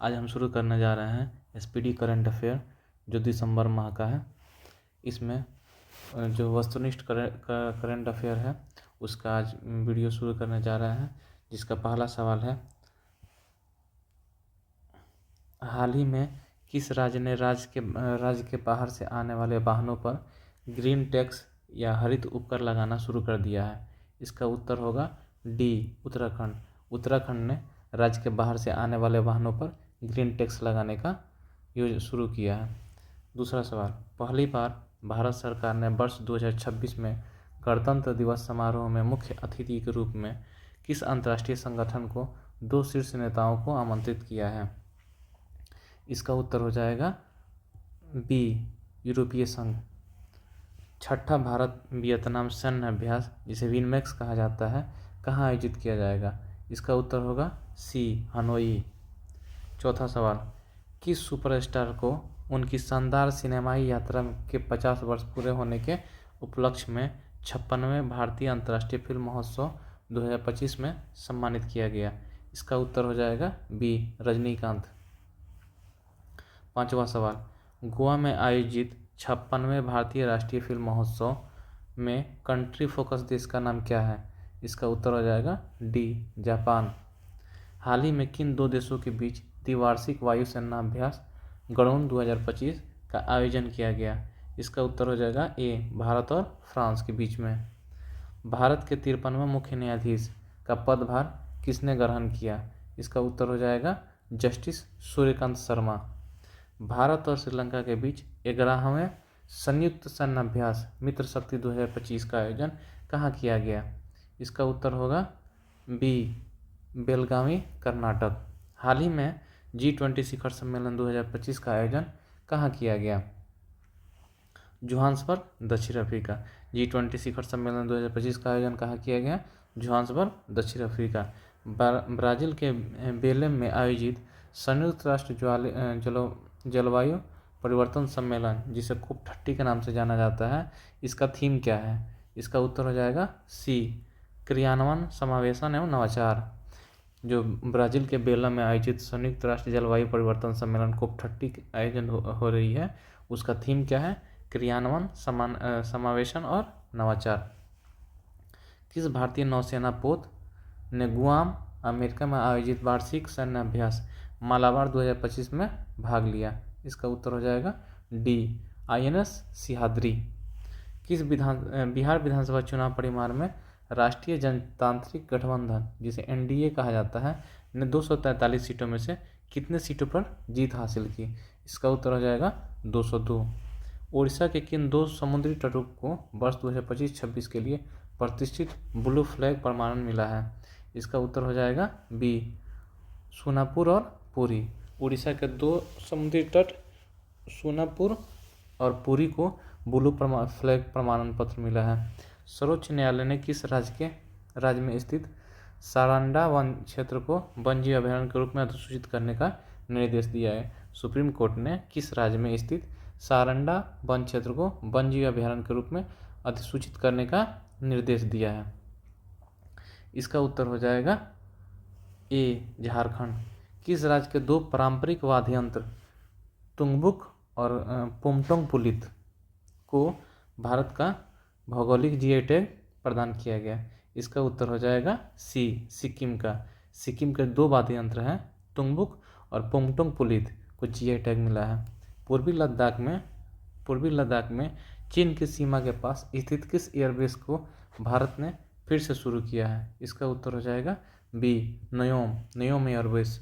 आज हम शुरू करने जा रहे हैं एसपीडी करंट अफेयर जो दिसंबर माह का है। इसमें जो वस्तुनिष्ठ करंट अफेयर है उसका आज वीडियो शुरू करने जा रहे हैं, जिसका पहला सवाल है, हाल ही में किस राज्य ने राज्य के बाहर से आने वाले वाहनों पर ग्रीन टैक्स या हरित उपकर लगाना शुरू कर दिया है? इसका उत्तर होगा डी, उत्तराखंड। उत्तराखंड ने राज्य के बाहर से आने वाले वाहनों पर ग्रीन टैक्स लगाने का योजना शुरू किया है। दूसरा सवाल, पहली बार भारत सरकार ने वर्ष 2026 में गणतंत्र दिवस समारोह में मुख्य अतिथि के रूप में किस अंतर्राष्ट्रीय संगठन को 2 शीर्ष नेताओं को आमंत्रित किया है? इसका उत्तर हो जाएगा बी, यूरोपीय संघ। छठा भारत वियतनाम सैन्य अभ्यास, जिसे विनमेक्स कहा जाता है, कहाँ आयोजित किया जाएगा? इसका उत्तर होगा सी, हनोई। चौथा सवाल, किस सुपरस्टार को उनकी शानदार सिनेमाई यात्रा के 50 वर्ष पूरे होने के उपलक्ष्य में 56वें भारतीय अंतर्राष्ट्रीय फिल्म महोत्सव 2025 में सम्मानित किया गया? इसका उत्तर हो जाएगा बी, रजनीकांत। पांचवा सवाल, गोवा में आयोजित 56वें भारतीय राष्ट्रीय फिल्म महोत्सव में कंट्री फोकस देश का नाम क्या है? इसका उत्तर हो जाएगा डी, जापान। हाल ही में किन 2 देशों के बीच द्विवार्षिक वायुसेना अभ्यास गणुन 2025 का आयोजन किया गया? इसका उत्तर हो जाएगा ए, भारत और फ्रांस के बीच में। भारत के 53वें मुख्य न्यायाधीश का पदभार किसने ग्रहण किया? इसका उत्तर हो जाएगा जस्टिस सूर्यकांत शर्मा। भारत और श्रीलंका के बीच 11वें संयुक्त सैन्य अभ्यास मित्र शक्ति 2025 का आयोजन कहाँ किया गया? इसका उत्तर होगा बी, बेलगावी, कर्नाटक। हाल ही में G20 शिखर सम्मेलन 2025 का आयोजन कहाँ किया गया? जोहान्सबर्ग, दक्षिण अफ्रीका। G20 शिखर सम्मेलन 2025 का आयोजन कहाँ किया गया? जोहान्सबर्ग, दक्षिण अफ्रीका। ब्राजील के बेलेम में आयोजित संयुक्त राष्ट्र जलवायु परिवर्तन सम्मेलन, जिसे COP30 के नाम से जाना जाता है, इसका थीम क्या है? इसका उत्तर हो जाएगा सी, क्रियान्वयन, समावेशन एवं नवाचार। जो ब्राज़ील के बेलम में आयोजित संयुक्त राष्ट्र जलवायु परिवर्तन सम्मेलन COP30 आयोजन हो रही है, उसका थीम क्या है? क्रियान्वयन, समावेशन और नवाचार। किस भारतीय नौसेना पोत ने गुआम, अमेरिका में आयोजित वार्षिक सैन्य अभ्यास मालाबार 2025 में भाग लिया? इसका उत्तर हो जाएगा डी, INS सिहाद्री। किस बिहार विधानसभा चुनाव परिणाम में राष्ट्रीय जनतांत्रिक गठबंधन, जिसे NDA कहा जाता है, ने 243 सीटों में से कितने सीटों पर जीत हासिल की? इसका उत्तर हो जाएगा 202। ओडिशा के किन 2 समुद्री तटों को वर्ष 2025-26 के लिए प्रतिष्ठित ब्लू फ्लैग प्रमाणन मिला है? इसका उत्तर हो जाएगा बी, सोनापुर और पुरी। उड़ीसा के 2 समुद्री तट सोनापुर और पुरी को ब्लू फ्लैग प्रमाणन पत्र मिला है। सर्वोच्च न्यायालय ने किस राज्य में स्थित सारंडा वन क्षेत्र को वन्यजीव अभयारण्य के रूप में अधिसूचित करने का निर्देश दिया है? सुप्रीम कोर्ट ने किस राज्य में स्थित सारंडा वन क्षेत्र को वन्यजीव अभयारण्य के रूप में अधिसूचित करने का निर्देश दिया है? इसका उत्तर हो जाएगा ए, झारखंड। किस राज्य के 2 पारंपरिक वाद्य यंत्र तुंगबुक और पोमटोंग पुलित को भारत का भौगोलिक GI टैग प्रदान किया गया? इसका उत्तर हो जाएगा सी, सिक्किम का। सिक्किम के 2 वाद्य यंत्र हैं, तुंगबुक और पोमटोंग पुलित को GI टैग मिला है। पूर्वी लद्दाख में चीन की सीमा के पास स्थित किस एयरबेस को भारत ने फिर से शुरू किया है? इसका उत्तर हो जाएगा बी, नयोम एयरबेस।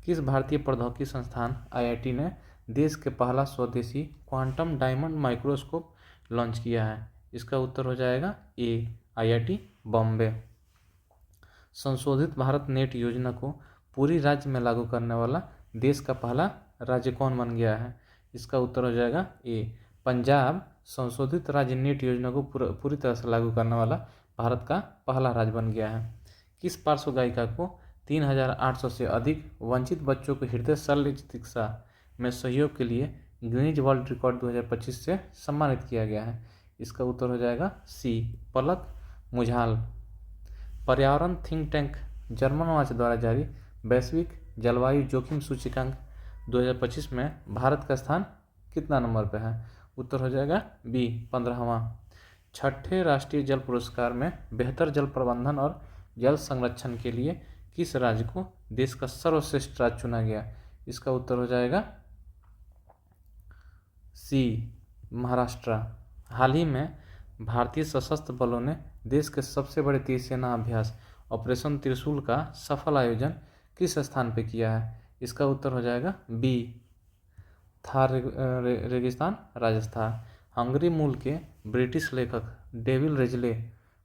किस भारतीय प्रौद्योगिकी संस्थान IIT ने देश के पहला स्वदेशी क्वांटम डायमंड माइक्रोस्कोप लॉन्च किया है? इसका उत्तर हो जाएगा ए, IIT बॉम्बे। संशोधित भारत नेट योजना को पूरी राज्य में लागू करने वाला देश का पहला राज्य कौन बन गया है? इसका उत्तर हो जाएगा ए, पंजाब संशोधित राज्य नेट योजना को पूरी तरह से लागू करने वाला भारत का पहला राज्य बन गया है। किस पार्श्व गायिका को 3800 से अधिक वंचित बच्चों को हृदय शल्य चिकित्सा में सहयोग के लिए गिनीज वर्ल्ड रिकॉर्ड 2025 से सम्मानित किया गया है? इसका उत्तर हो जाएगा सी, पलक मुझाल। पर्यावरण थिंक टैंक जर्मन वॉच द्वारा जारी वैश्विक जलवायु जोखिम सूचकांक 2025 में भारत का स्थान कितना नंबर पे है? उत्तर हो जाएगा बी 15वां। छठे राष्ट्रीय जल पुरस्कार में बेहतर जल प्रबंधन और जल संरक्षण के लिए किस राज्य को देश का सर्वश्रेष्ठ राज्य चुना गया? इसका उत्तर हो जाएगा सी महाराष्ट्र। हाल ही में भारतीय सशस्त्र बलों ने देश के सबसे बड़े त्रिसेना अभ्यास ऑपरेशन त्रिशूल का सफल आयोजन किस स्थान पर किया है? इसका उत्तर हो जाएगा बी थार रेगिस्तान राजस्थान। हंगरी मूल के ब्रिटिश लेखक डेविड रेजले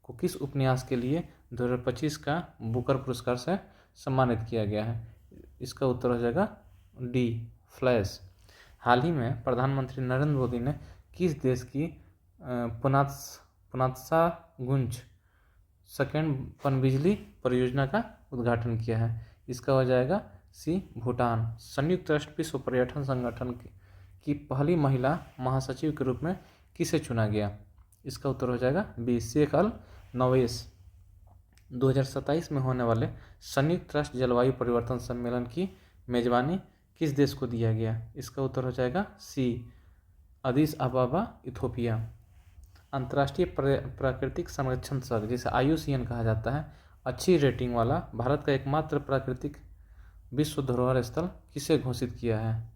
को किस उपन्यास के लिए 2025 का बुकर पुरस्कार से सम्मानित किया गया है? इसका उत्तर हो जाएगा डी फ्लैश। हाल ही में प्रधानमंत्री नरेंद्र मोदी ने किस देश की पुनातसागुंज सेकेंड पनबिजली परियोजना का उद्घाटन किया है? इसका हो जाएगा सी भूटान। संयुक्त राष्ट्र विश्व पर्यटन संगठन की पहली महिला महासचिव के रूप में किसे चुना गया? इसका उत्तर हो जाएगा बी शेख अल नवेस। 2027 में होने वाले संयुक्त राष्ट्र जलवायु परिवर्तन सम्मेलन की मेजबानी किस देश को दिया गया? इसका उत्तर हो जाएगा सी अदीस अबाबा इथोपिया। अंतर्राष्ट्रीय प्राकृतिक संरक्षण संघ जिसे IUCN कहा जाता है अच्छी रेटिंग वाला भारत का एकमात्र प्राकृतिक विश्व धरोहर स्थल किसे घोषित किया है?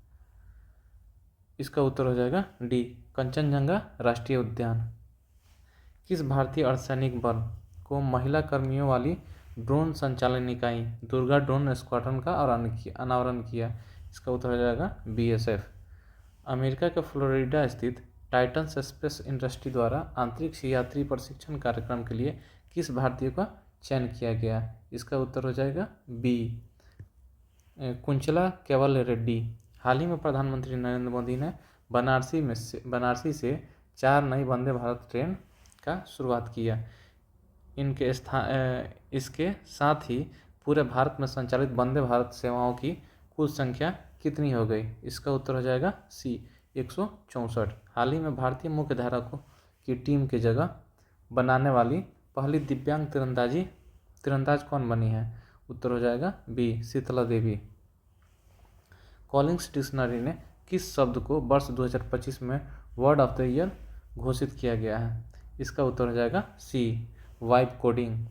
इसका उत्तर हो जाएगा डी कंचनजंगा राष्ट्रीय उद्यान। किस भारतीय अर्धसैनिक बल को महिला कर्मियों वाली ड्रोन संचालन इकाई दुर्गा ड्रोन स्क्वाड्रन का अनावरण किया? इसका उत्तर हो जाएगा BSF। अमेरिका के फ्लोरिडा स्थित टाइटन स्पेस इंडस्ट्री द्वारा अंतरिक्ष यात्री प्रशिक्षण कार्यक्रम के लिए किस भारतीय का चयन किया गया? इसका उत्तर हो जाएगा बी कुंचला केवल रेड्डी। हाल ही में प्रधानमंत्री नरेंद्र मोदी ने बनारसी से 4 नई वंदे भारत ट्रेन का शुरुआत किया। इसके साथ ही पूरे भारत में संचालित वंदे भारत सेवाओं की कुल संख्या कितनी हो गई? इसका उत्तर हो जाएगा सी 164। हाल ही में भारतीय मुख्य धारा की टीम की जगह बनाने वाली पहली दिव्यांग तीरंदाज कौन बनी है? उत्तर हो जाएगा बी शीतला देवी। कॉलिंग्स डिक्शनरी ने किस शब्द को वर्ष 2025 में वर्ड ऑफ द ईयर घोषित किया गया है? इसका उत्तर हो जाएगा सी वाइब कोडिंग।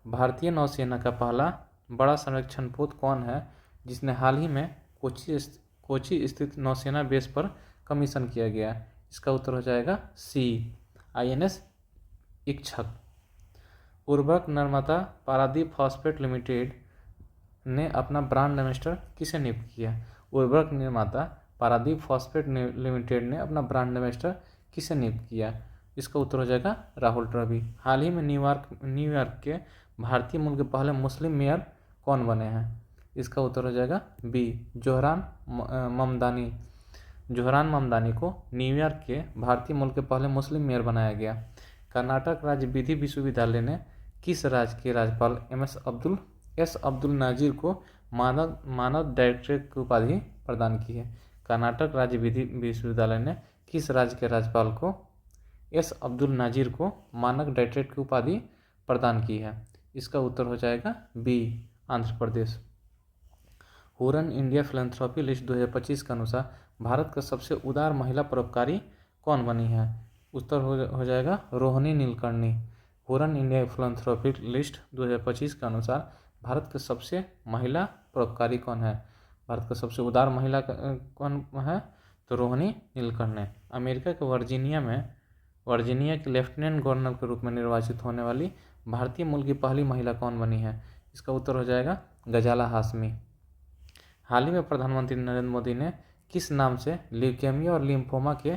भारतीय नौसेना का पहला बड़ा सर्वेक्षण पोत कौन है जिसने हाल ही में कोची स्थित नौसेना बेस पर कमीशन किया गया? इसका उत्तर हो जाएगा सी INS इच्छक। उर्वरक निर्माता पारादीप फॉस्फेट लिमिटेड ने अपना ब्रांड एम्बेसडर किसे नियुक्त किया? उर्वरक निर्माता पारादीप फॉस्फेट लिमिटेड ने अपना ब्रांड एम्बेसडर किसे नियुक्त किया? इसका उत्तर हो जाएगा राहुल द्रविड़। हाल ही में न्यूयॉर्क के भारतीय मूल के पहले मुस्लिम मेयर कौन बने हैं? इसका उत्तर हो जाएगा बी जोहरान ममदानी को न्यूयॉर्क के भारतीय मूल के पहले मुस्लिम मेयर बनाया गया। कर्नाटक राज्य विधि विश्वविद्यालय ने किस राज्य के राज्यपाल एस अब्दुल नाजिर को मानद डायरेक्टरेट की उपाधि प्रदान की है? कर्नाटक राज्य विधि विश्वविद्यालय ने किस राज्य के राज्यपाल को एस अब्दुल नाजिर को मानक डायरेक्टरेट की उपाधि प्रदान की है? इसका उत्तर हो जाएगा B Andhra Pradesh. Huron India philanthropy list 2025 के अनुसार भारत का सबसे उदार महिला परोपकारी कौन बनी है? उत्तर हो जाएगा Rohini Nilekani. Hurun India philanthropy list 2025 के अनुसार भारत के सबसे महिला परोपकारी कौन है? भारत का सबसे उदार महिला कौन है? तो रोहिणी नीलकर्णी। अमेरिका के वर्जीनिया के लेफ्टिनेंट गवर्नर के रूप में निर्वाचित होने वाली भारतीय मूल की पहली महिला कौन बनी है? इसका उत्तर हो जाएगा गजाला हाशमी। हाल ही में प्रधानमंत्री नरेंद्र मोदी ने किस नाम से ल्यूकेमिया और लिम्फोमा के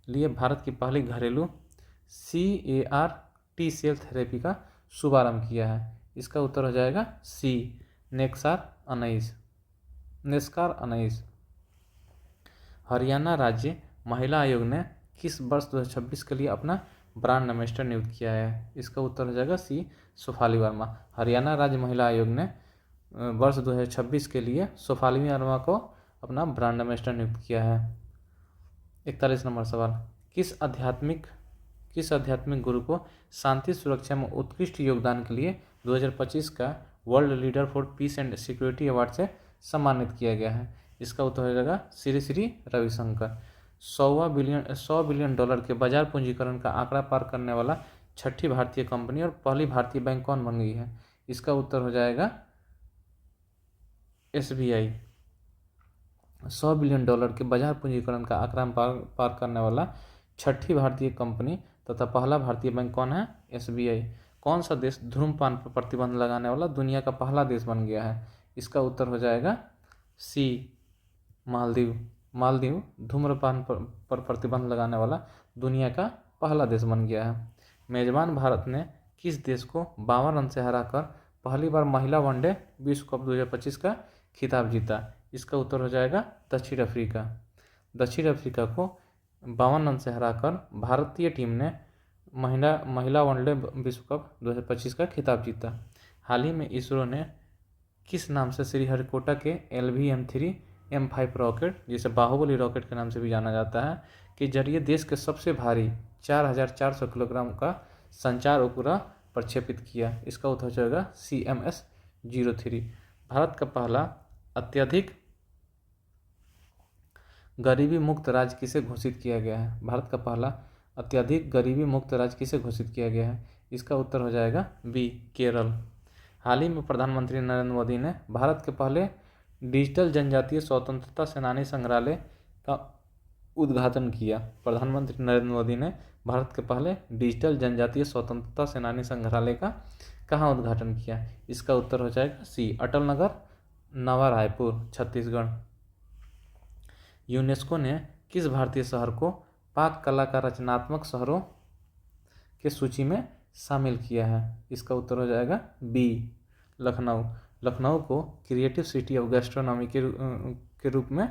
लिए भारत की पहली घरेलू CAR T-सेल थेरेपी का शुभारंभ किया है? इसका उत्तर हो जाएगा सी नेस्कार 19। हरियाणा राज्य महिला आयोग ने किस वर्ष 2026 के लिए अपना ब्रांड एम्बेसडर नियुक्त किया है? इसका उत्तर हो जाएगा सी शेफाली वर्मा। हरियाणा राज्य महिला आयोग ने वर्ष 2026 के लिए शेफाली वर्मा को अपना ब्रांड एम्बेसडर नियुक्त किया है। 41 नंबर सवाल, किस आध्यात्मिक गुरु को शांति सुरक्षा में उत्कृष्ट योगदान के लिए 2025 का world leader for piece and security award से सम्मानित किया गया है? इसका उत्तर हो जाएगा श्री श्री रविशंकर। 100 बिलियन डॉलर के बाजार पूंजीकरण का आंकड़ा पार करने वाला छठी भारतीय कंपनी और पहली भारतीय बैंक कौन बन गई है? इसका उत्तर हो जाएगा SBI। 100 बिलियन डॉलर के बाजार पूंजीकरण का आंकड़ा पार करने वाला छठी भारतीय कंपनी तथा पहला भारतीय बैंक कौन है? SBI। कौन सा देश धूम्रपान पर प्रतिबंध लगाने वाला दुनिया का पहला देश बन गया है? इसका उत्तर हो जाएगा C, मालदीव। मालदीव धूम्रपान पर प्रतिबंध लगाने वाला दुनिया का पहला देश बन गया है। मेजबान भारत ने किस देश को 52 रन से हराकर पहली बार महिला वनडे विश्व कप 2025 का खिताब जीता? इसका उत्तर हो जाएगा दक्षिण अफ्रीका। दक्षिण अफ्रीका को 52 रन से हराकर भारतीय टीम ने महिला वनडे विश्व कप 2025 का खिताब जीता। हाल ही में इसरो ने किस नाम से श्रीहरिकोटा के LV-M3 M5 रॉकेट, जिसे बाहुबली रॉकेट के नाम से भी जाना जाता है, के जरिए देश के सबसे भारी 4400 किलोग्राम का संचार उपग्रह प्रक्षेपित किया? इसका उत्तर हो जाएगा CMS-03। भारत का पहला अत्यधिक गरीबी मुक्त राज्य किसे घोषित किया गया है? भारत का पहला अत्यधिक गरीबी मुक्त राज्य किसे घोषित किया गया है? इसका उत्तर हो जाएगा B, केरल। हाल ही में प्रधानमंत्री नरेंद्र मोदी ने भारत के पहले डिजिटल जनजातीय स्वतंत्रता सेनानी संग्रहालय का उद्घाटन किया। प्रधानमंत्री नरेंद्र मोदी ने भारत के पहले डिजिटल जनजातीय स्वतंत्रता सेनानी संग्रहालय का कहाँ उद्घाटन किया? इसका उत्तर हो जाएगा C, अटल नगर, नवा रायपुर, छत्तीसगढ़। यूनेस्को ने किस भारतीय शहर को पाक कला का रचनात्मक शहरों के सूची में शामिल किया है? इसका उत्तर हो जाएगा B, लखनऊ। लखनऊ को क्रिएटिव सिटी ऑफ गैस्ट्रोनॉमी के रूप में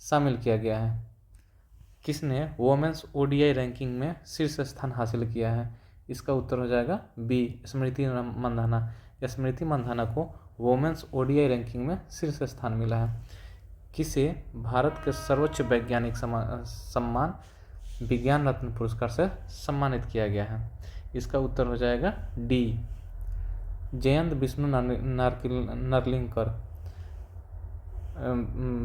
शामिल किया गया है। किसने वोमेंस ODI रैंकिंग में शीर्ष स्थान हासिल किया है? इसका उत्तर हो जाएगा B, स्मृति मंधाना। स्मृति मंधाना को वोमेंस ODI रैंकिंग में शीर्ष स्थान मिला है। किसे भारत के सर्वोच्च वैज्ञानिक सम्मान विज्ञान रत्न पुरस्कार से सम्मानित किया गया है? इसका उत्तर हो जाएगा D, जयंत विष्णु नार्लिकर।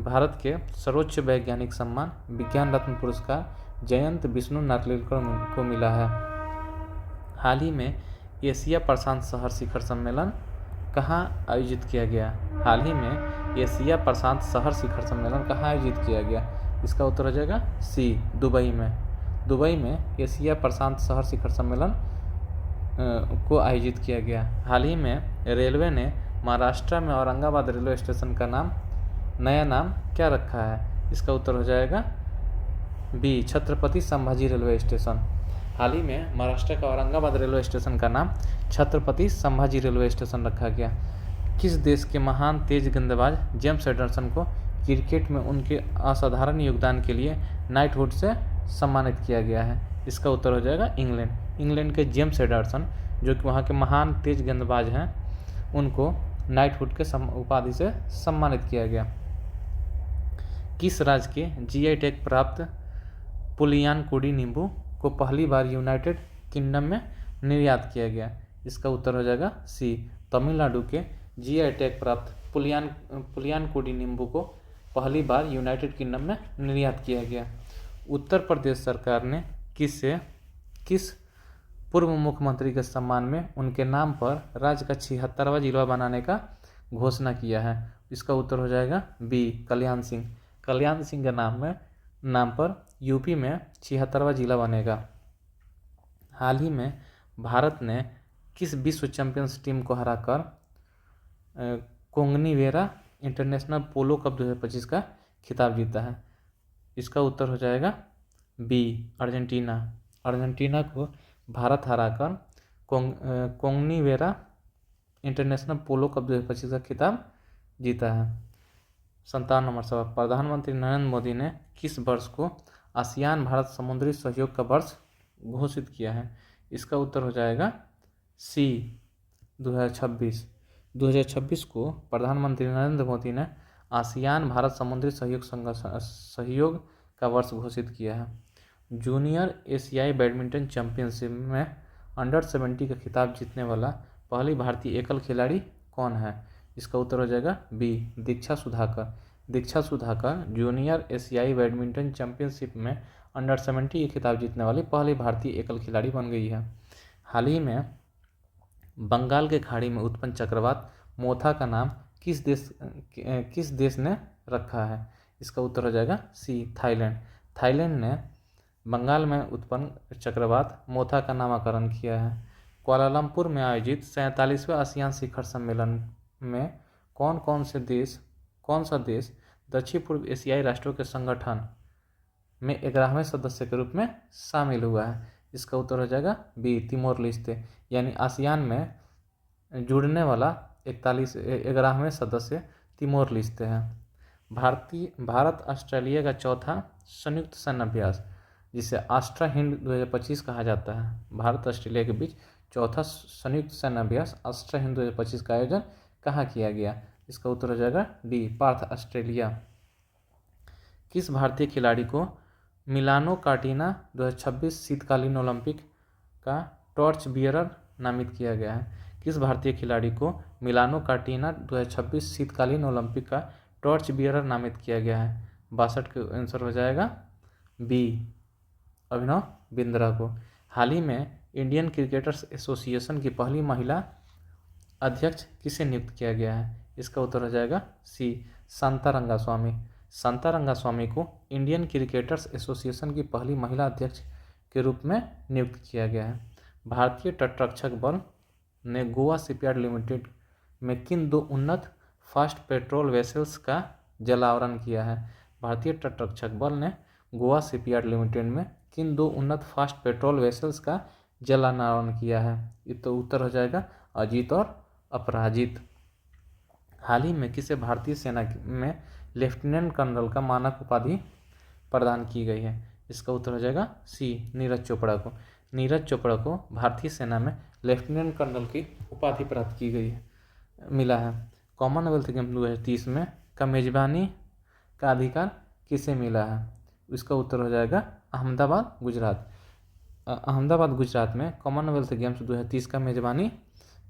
भारत के सर्वोच्च वैज्ञानिक सम्मान विज्ञान रत्न पुरस्कार जयंत विष्णु नार्लिकर को मिला है। हाल ही में एशिया प्रशांत शहर शिखर सम्मेलन कहाँ आयोजित किया गया? हाल ही में एशिया प्रशांत शहर शिखर सम्मेलन कहाँ आयोजित किया गया? इसका उत्तर हो जाएगा C, दुबई में। दुबई में एशिया प्रशांत शहर शिखर सम्मेलन को आयोजित किया गया। हाल ही में रेलवे ने महाराष्ट्र में औरंगाबाद रेलवे स्टेशन का नया नाम क्या रखा है? इसका उत्तर हो जाएगा B, Chhatrapati Sambhaji railway station. हाल ही में महाराष्ट्र का औरंगाबाद रेलवे स्टेशन का नाम छत्रपति संभाजी रेलवे स्टेशन रखा गया। किस देश के महान तेज गेंदबाज जेम्स एंडरसन को क्रिकेट में उनके असाधारण योगदान के लिए नाइटहुड से सम्मानित किया गया है? इसका उत्तर हो जाएगा इंग्लैंड। इंग्लैंड के जेम्स एंडरसन, जो कि वहाँ के महान तेज गेंदबाज हैं, उनको नाइटहुड के उपाधि से सम्मानित किया गया। किस राज्य के GI टैग प्राप्त पुलियानकुडी नींबू को पहली बार यूनाइटेड किंगडम में निर्यात किया गया? इसका उत्तर हो जाएगा C, तमिलनाडु के GI टैग प्राप्त पुलियानकुडी नींबू को पहली बार यूनाइटेड किंगडम में निर्यात किया गया। उत्तर प्रदेश सरकार ने किस पूर्व मुख्यमंत्री के सम्मान में उनके नाम पर राज्य का 76वां जिला बनाने का घोषणा किया है? इसका उत्तर हो जाएगा B, कल्याण सिंह। कल्याण सिंह के नाम पर यूपी में 76वां जिला बनेगा। हाल ही में भारत ने किस विश्व चैंपियंस टीम को हराकर कोंगनीवेरा इंटरनेशनल पोलो कप 2025 का खिताब जीता है? इसका उत्तर हो जाएगा B, अर्जेंटीना। अर्जेंटीना को भारत हराकर कोंगनीवेरा इंटरनेशनल पोलो कप 2025 का खिताब जीता है। 57 नंबर सवाल, प्रधानमंत्री नरेंद्र मोदी ने किस वर्ष को आसियान भारत समुद्री सहयोग का वर्ष घोषित किया है? इसका उत्तर हो जाएगा C, 2026। 2026 को प्रधानमंत्री नरेंद्र मोदी ने आसियान भारत समुद्री सहयोग का वर्ष घोषित किया है। जूनियर एशियाई बैडमिंटन चैंपियनशिप में अंडर 70 का खिताब जीतने वाला पहली भारतीय एकल खिलाड़ी कौन है? इसका उत्तर हो जाएगा बी दीक्षा सुधाकर। दीक्षा सुधाकर जूनियर एशियाई बैडमिंटन चैंपियनशिप में अंडर-17 की खिताब जीतने वाली पहली भारतीय एकल खिलाड़ी बन गई है। हाल ही में बंगाल के खाड़ी में उत्पन्न चक्रवात मोथा का नाम किस देश ने रखा है? इसका उत्तर हो जाएगा सी थाईलैंड। थाईलैंड ने बंगाल में उत्पन्न चक्रवात मोथा का नामकरण किया है। कुआलालंपुर में आयोजित 47वें आसियान शिखर सम्मेलन में कौन सा देश दक्षिण पूर्व एशियाई राष्ट्रों के संगठन में 11वें सदस्य के रूप में शामिल हुआ है? इसका उत्तर हो जाएगा बी तिमोर लेस्ते। यानी आसियान में जुड़ने वाला 11वें सदस्य तिमोर लेस्ते है। भारत ऑस्ट्रेलिया का चौथा संयुक्त सैन्य अभ्यास, जिसे आस्ट्रा हिंद 2025 कहा जाता है, भारत ऑस्ट्रेलिया के बीच चौथा संयुक्त सैन्य अभ्यास आस्ट्रा हिंद 2025 का आयोजन कहाँ किया गया? इसका उत्तर हो जाएगा डी पार्थ ऑस्ट्रेलिया। किस भारतीय खिलाड़ी को मिलानो कार्टिना 2026 शीतकालीन ओलंपिक का टॉर्च बियरर नामित किया गया है? किस भारतीय खिलाड़ी को मिलानो कार्टिना 2026 शीतकालीन ओलंपिक का टॉर्च बियरर नामित किया गया है? 62 का आंसर हो जाएगा बी अभिनव बिंद्रा को। हाल ही में इंडियन क्रिकेटर्स एसोसिएशन की पहली महिला अध्यक्ष किसे नियुक्त किया गया है? इसका उत्तर हो जाएगा सी शांता रंगास्वामी। शांता रंगास्वामी को इंडियन क्रिकेटर्स एसोसिएशन की पहली महिला अध्यक्ष के रूप में नियुक्त किया गया है। भारतीय तटरक्षक बल ने गोवा शिपयार्ड लिमिटेड में किन 2 उन्नत फास्ट पेट्रोल वेसल्स का जलावरण किया है? भारतीय तटरक्षक बल ने गोवा शिपयार्ड लिमिटेड में किन 2 उन्नत फास्ट पेट्रोल वेसल्स का जलावरण किया है? ये तो उत्तर हो जाएगा अजीत और अपराजित। हाल ही में किसे भारतीय सेना में लेफ्टिनेंट कर्नल का मानक उपाधि प्रदान की गई है? इसका उत्तर हो जाएगा सी नीरज चोपड़ा को। नीरज चोपड़ा को भारतीय सेना में लेफ्टिनेंट कर्नल की उपाधि प्राप्त की गई है, मिला है। कॉमनवेल्थ गेम 2030 में का मेजबानी का अधिकार किसे मिला है? इसका उत्तर हो जाएगा अहमदाबाद गुजरात। अहमदाबाद गुजरात में कॉमनवेल्थ गेम्स 2030 का मेजबानी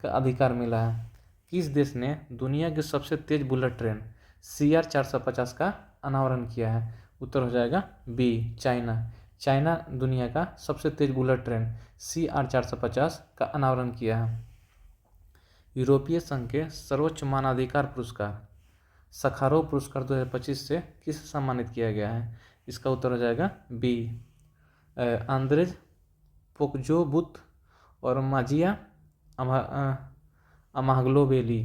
का अधिकार मिला है। किस देश ने दुनिया की सबसे तेज बुलेट ट्रेन CR 450 का अनावरण किया है? उत्तर हो जाएगा बी चाइना। चाइना दुनिया का सबसे तेज बुलेट ट्रेन CR 450 का अनावरण किया है। यूरोपीय संघ के सर्वोच्च मानवाधिकार पुरस्कार सखारोव पुरस्कार 2025 से किसे सम्मानित किया गया है? इसका उत्तर हो जाएगा बी आंद्रेज पोक्जोबुत और माजिया अमाग्लोवेली।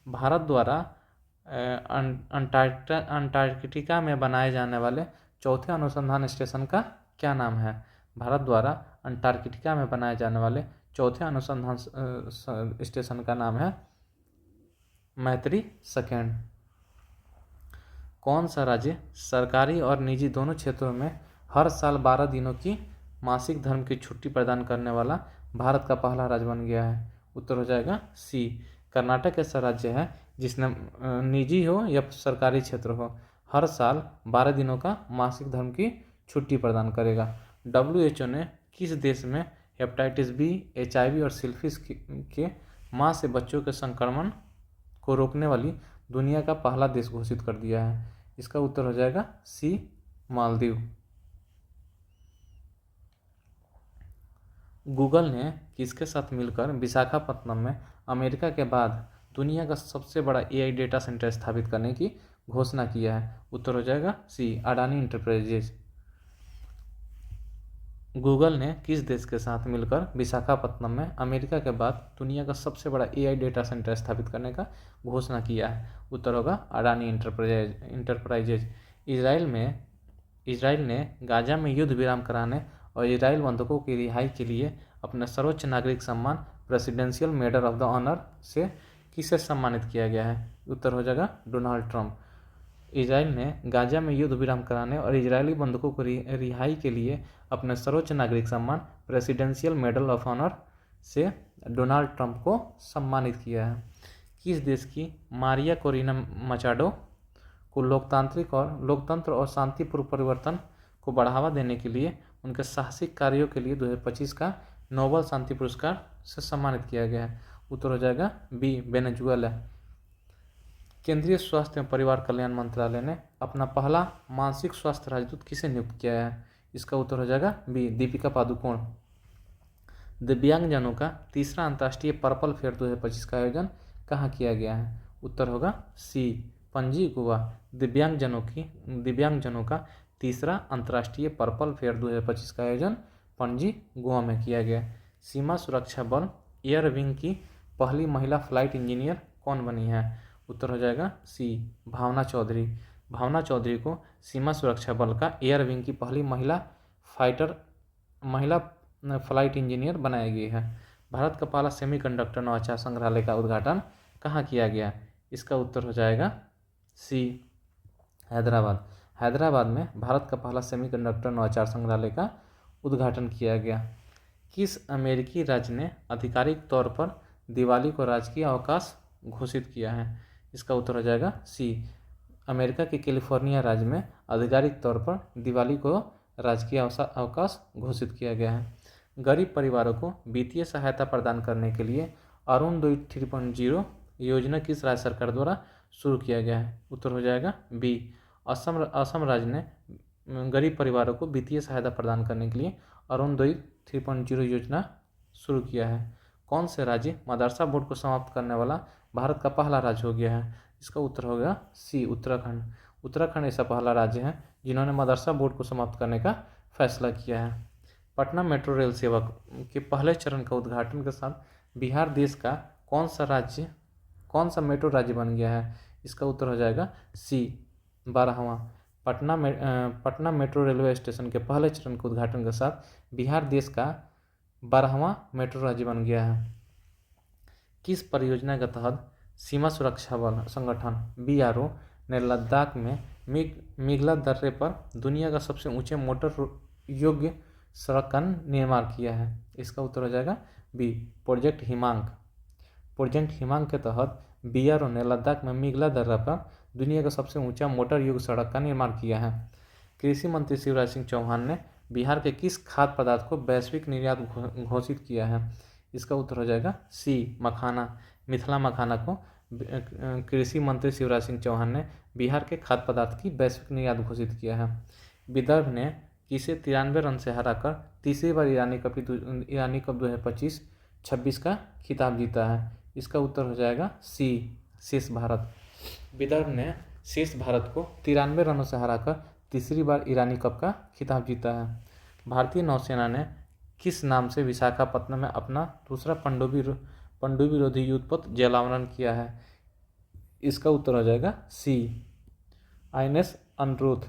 भारत द्वारा अंटार्कटिका में बनाए जाने वाले चौथे अनुसंधान स्टेशन का क्या नाम है? भारत द्वारा अंटार्कटिका में बनाए जाने वाले चौथे अनुसंधान स्टेशन का नाम है मैत्री सेकंड। कौन सा राज्य सरकारी और निजी दोनों क्षेत्रों में हर साल 12 दिनों की मासिक धर्म की छुट्टी प्रदान करने वाला भारत का पहला राज्य बन गया है? उत्तर हो जाएगा सी कर्नाटक ऐसा राज्य है जिसने निजी हो या सरकारी क्षेत्र हो हर साल 12 दिनों का मासिक धर्म की छुट्टी प्रदान करेगा। WHO ने किस देश में हेपेटाइटिस बी, HIV और सिफिलिस के मां से बच्चों के संक्रमण को रोकने वाली दुनिया का पहला देश घोषित कर दिया है? इसका उत्तर हो जाएगा सी मालदीव। गूगल ने किसके साथ मिलकर विशाखापत्तनम में अमेरिका के बाद दुनिया का सबसे बड़ा AI डेटा सेंटर स्थापित करने की घोषणा किया है? उत्तर हो जाएगा सी अडानी इंटरप्राइजेज। गूगल ने किस देश के साथ मिलकर विशाखापत्तनम में अमेरिका के बाद दुनिया का सबसे बड़ा AI डेटा सेंटर स्थापित करने का घोषणा किया है? उत्तर होगा अडानी इंटरप्राइजेज। इजराइल ने गाजा में युद्ध विराम कराने और इजराइल बंधकों की रिहाई के लिए अपने सर्वोच्च नागरिक सम्मान presidential medal of the honour से किसे सम्मानित किया गया है? उत्तर हो जाएगा डोनाल्ड ट्रंप। इजराइल ने गाजा में युद्ध विराम कराने और इजरायली बंधकों को रिहाई के लिए अपने सर्वोच्च नागरिक सम्मान प्रेसिडेंशियल मेडल ऑफ ऑनर से डोनाल्ड ट्रंप को सम्मानित किया है। किस देश की मारिया कोरिना मचाडो को लोकतंत्र और शांतिपूर्ण परिवर्तन को बढ़ावा देने के लिए उनके साहसिक कार्यों के लिए 2025 का नोबेल शांति पुरस्कार से सम्मानित किया गया है? उत्तर हो जाएगा बी वेनेजुएला। केंद्रीय स्वास्थ्य एवं परिवार कल्याण मंत्रालय ने अपना पहला मानसिक स्वास्थ्य राजदूत किसे नियुक्त किया है? इसका उत्तर हो जाएगा बी दीपिका पादुकोण। दिव्यांगजनों का तीसरा अंतर्राष्ट्रीय पर्पल फेयर 2025 का आयोजन कहाँ किया गया है? उत्तर होगा सी पणजी गोवा। दिव्यांगजनों का तीसरा अंतर्राष्ट्रीय पर्पल फेयर 2025 का आयोजन पणजी गोवा में किया गया। सीमा सुरक्षा बल एयर विंग की पहली महिला फ्लाइट इंजीनियर कौन बनी है? उत्तर हो जाएगा सी भावना चौधरी। भावना चौधरी को सीमा सुरक्षा बल का एयर विंग की पहली महिला फ्लाइट इंजीनियर बनाया गया है। भारत का पहला सेमीकंडक्टर नवाचार संग्रहालय का उद्घाटन कहाँ किया गया? इसका उत्तर हो जाएगा सी हैदराबाद। हैदराबाद में भारत का पहला सेमीकंडक्टर नवाचार संग्रहालय का उद्घाटन किया गया। किस अमेरिकी राज्य ने आधिकारिक तौर पर दिवाली को राजकीय अवकाश घोषित किया है? इसका उत्तर हो जाएगा सी अमेरिका के कैलिफोर्निया राज्य में आधिकारिक तौर पर दिवाली को राजकीय अवकाश घोषित किया गया है। गरीब परिवारों को वित्तीय सहायता प्रदान करने के लिए अरुणोदय 3.0 योजना किस राज्य सरकार द्वारा शुरू किया गया है? उत्तर हो जाएगा बी असम राज्य ने गरीब परिवारों को वित्तीय सहायता प्रदान करने के लिए अरुणोदय 3.0 योजना शुरू किया है। कौन से राज्य मदरसा बोर्ड को समाप्त करने वाला भारत का पहला राज्य हो गया है? इसका उत्तर होगा सी उत्तराखंड। उत्तराखंड ऐसा पहला राज्य है जिन्होंने मदरसा बोर्ड को समाप्त करने का फैसला किया है। पटना मेट्रो रेल सेवा के पहले चरण का उद्घाटन के साथ बिहार देश का कौन सा मेट्रो राज्य बन गया है? इसका उत्तर हो जाएगा सी 12वां। पटना मेट्रो रेलवे स्टेशन के पहले चरण के उद्घाटन के साथ बिहार देश का 12वां मेट्रो राज्य बन गया है। किस परियोजना के तहत सीमा सुरक्षा बल संगठन BRO ने लद्दाख में मेघला दर्रे पर दुनिया का सबसे ऊंचे मोटर योग्य सड़क का निर्माण किया है? इसका उत्तर हो जाएगा बी प्रोजेक्ट हिमांक। प्रोजेक्ट हिमांक के तहत BRO ने लद्दाख में मेघला दर्रा पर दुनिया का सबसे ऊंचा मोटर युक्त सड़क का निर्माण किया है। कृषि मंत्री शिवराज सिंह चौहान ने बिहार के किस खाद्य पदार्थ को वैश्विक निर्यात घोषित किया है? इसका उत्तर हो जाएगा सी मखाना। मिथिला मखाना को कृषि मंत्री शिवराज सिंह चौहान ने बिहार के खाद्य पदार्थ की वैश्विक निर्यात घोषित किया है। विदर्भ ने किसे 93 रन से हराकर तीसरी बार ईरानी कप 2025-26 का खिताब जीता है? इसका उत्तर हो जाएगा सी शेष भारत। विदर्भ ने शेष भारत को 93 रनों से हराकर तीसरी बार ईरानी कप का खिताब जीता है। भारतीय नौसेना ने किस नाम से विशाखापत्तनम में अपना दूसरा पनडुब्बी रोधी युद्धपोत जलावरण किया है? इसका उत्तर हो जाएगा सी INS अनुरोध।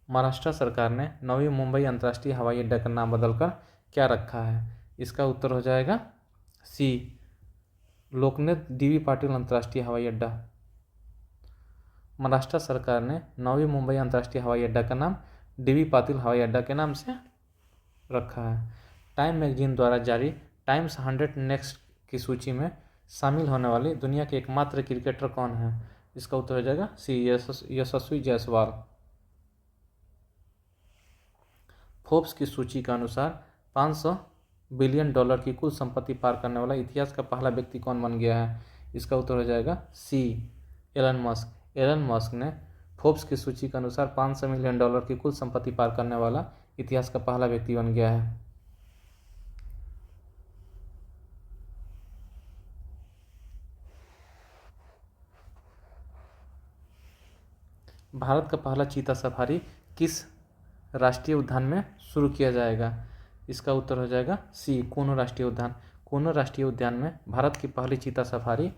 महाराष्ट्र सरकार ने नवी मुंबई अंतर्राष्ट्रीय हवाई अड्डा का नाम बदलकर क्या रखा है? इसका उत्तर हो जाएगा सी लोकनाथ DB पाटिल अंतर्राष्ट्रीय हवाई अड्डा। महाराष्ट्र सरकार ने नवी मुंबई अंतर्राष्ट्रीय हवाई अड्डा का नाम DB पाटिल हवाई अड्डा के नाम से रखा है। टाइम मैगजीन द्वारा जारी टाइम्स 100 नेक्स्ट की सूची में शामिल होने वाली दुनिया के एकमात्र क्रिकेटर कौन है? इसका उत्तर हो जाएगा सी यशस्वी जायसवाल। फोर्ब्स की सूची के अनुसार $500 बिलियन की कुल संपत्ति पार करने वाला इतिहास का पहला व्यक्ति कौन बन गया है? इसका उत्तर हो जाएगा सी एलन मस्क। एलन मस्क ने फोर्ब्स की सूची के अनुसार $500 मिलियन की कुल संपत्ति पार करने वाला इतिहास का पहला व्यक्ति बन गया है। भारत का पहला चीता सफारी किस राष्ट्रीय उद्यान में शुरू किया जाएगा? इसका उत्तर हो जाएगा सी कूनो राष्ट्रीय उद्यान। कूनो राष्ट्रीय उद्यान में भारत की पहली चीता सफारी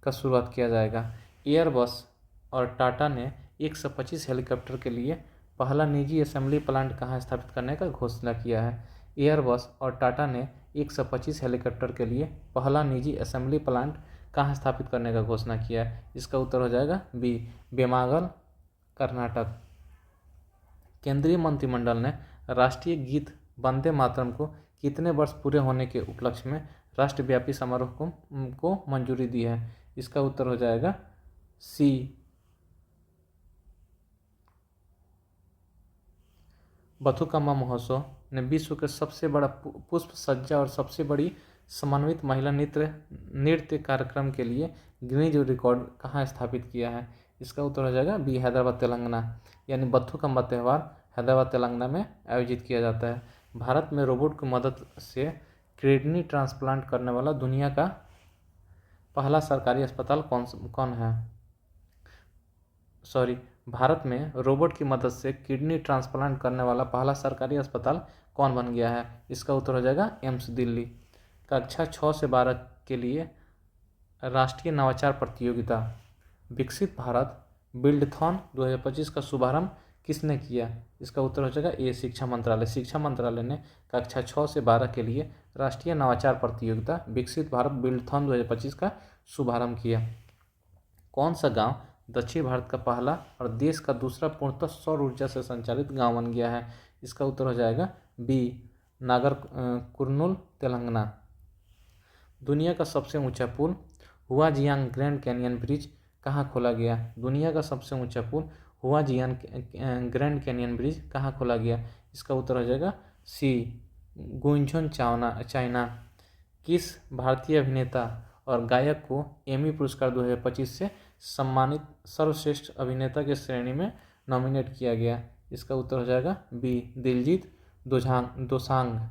का शुरुआत किया जाएगा। एयरबस और टाटा ने 125 हेलीकॉप्टर के लिए पहला निजी असेंबली प्लांट कहाँ स्थापित करने का घोषणा किया है? एयरबस और टाटा ने 125 हेलीकॉप्टर के लिए पहला निजी असेंबली प्लांट कहाँ स्थापित करने का घोषणा किया है? इसका उत्तर हो जाएगा बी बेमागल कर्नाटक। केंद्रीय मंत्रिमंडल ने राष्ट्रीय गीत वंदे मातरम को कितने वर्ष पूरे होने के उपलक्ष्य में राष्ट्रव्यापी समारोह को मंजूरी दी है? इसका उत्तर हो जाएगा सी बथुकम्मा महोत्सव ने विश्व के सबसे बड़ा पुष्प सज्जा और सबसे बड़ी समन्वित महिला नृत्य कार्यक्रम के लिए गिनीज रिकॉर्ड कहाँ स्थापित किया है? इसका उत्तर हो जाएगा बी, हैदराबाद तेलंगाना। यानी बथुकम्मा त्यौहार हैदराबाद तेलंगाना में आयोजित किया जाता है। भारत में रोबोट की मदद से किडनी ट्रांसप्लांट करने वाला दुनिया का पहला सरकारी अस्पताल कौन है? भारत में रोबोट की मदद से किडनी ट्रांसप्लांट करने वाला पहला सरकारी अस्पताल कौन बन गया है? इसका उत्तर हो जाएगा एम्स दिल्ली। कक्षा 6 से 12 के लिए राष्ट्रीय नवाचार प्रतियोगिता विकसित भारत बिल्डथॉन 2025 का शुभारंभ किसने किया? इसका उत्तर हो जाएगा ए, शिक्षा मंत्रालय। शिक्षा मंत्रालय ने कक्षा 6 से 12 के लिए राष्ट्रीय नवाचार प्रतियोगिता विकसित भारत बिल्डथॉन 2025 का शुभारंभ किया। कौन सा गांव दक्षिण भारत का पहला और देश का दूसरा पूर्णतः सौर ऊर्जा से संचालित गांव बन गया है? इसका उत्तर हो जाएगा बी, नागर कुर्नूल तेलंगाना। दुनिया का सबसे ऊंचा पुल हुआजियांग ग्रैंड कैनियन ब्रिज कहाँ खोला गया? दुनिया का सबसे ऊंचा पुल हुआजियांग ग्रैंड कैनियन ब्रिज कहाँ खोला गया? इसका उत्तर हो जाएगा सी, गुंजन चाइना। किस भारतीय अभिनेता और गायक को एमी पुरस्कार 2025 से सम्मानित सर्वश्रेष्ठ अभिनेता के श्रेणी में नॉमिनेट किया गया? इसका उत्तर हो जाएगा बी, दिलजीत दोसांझ।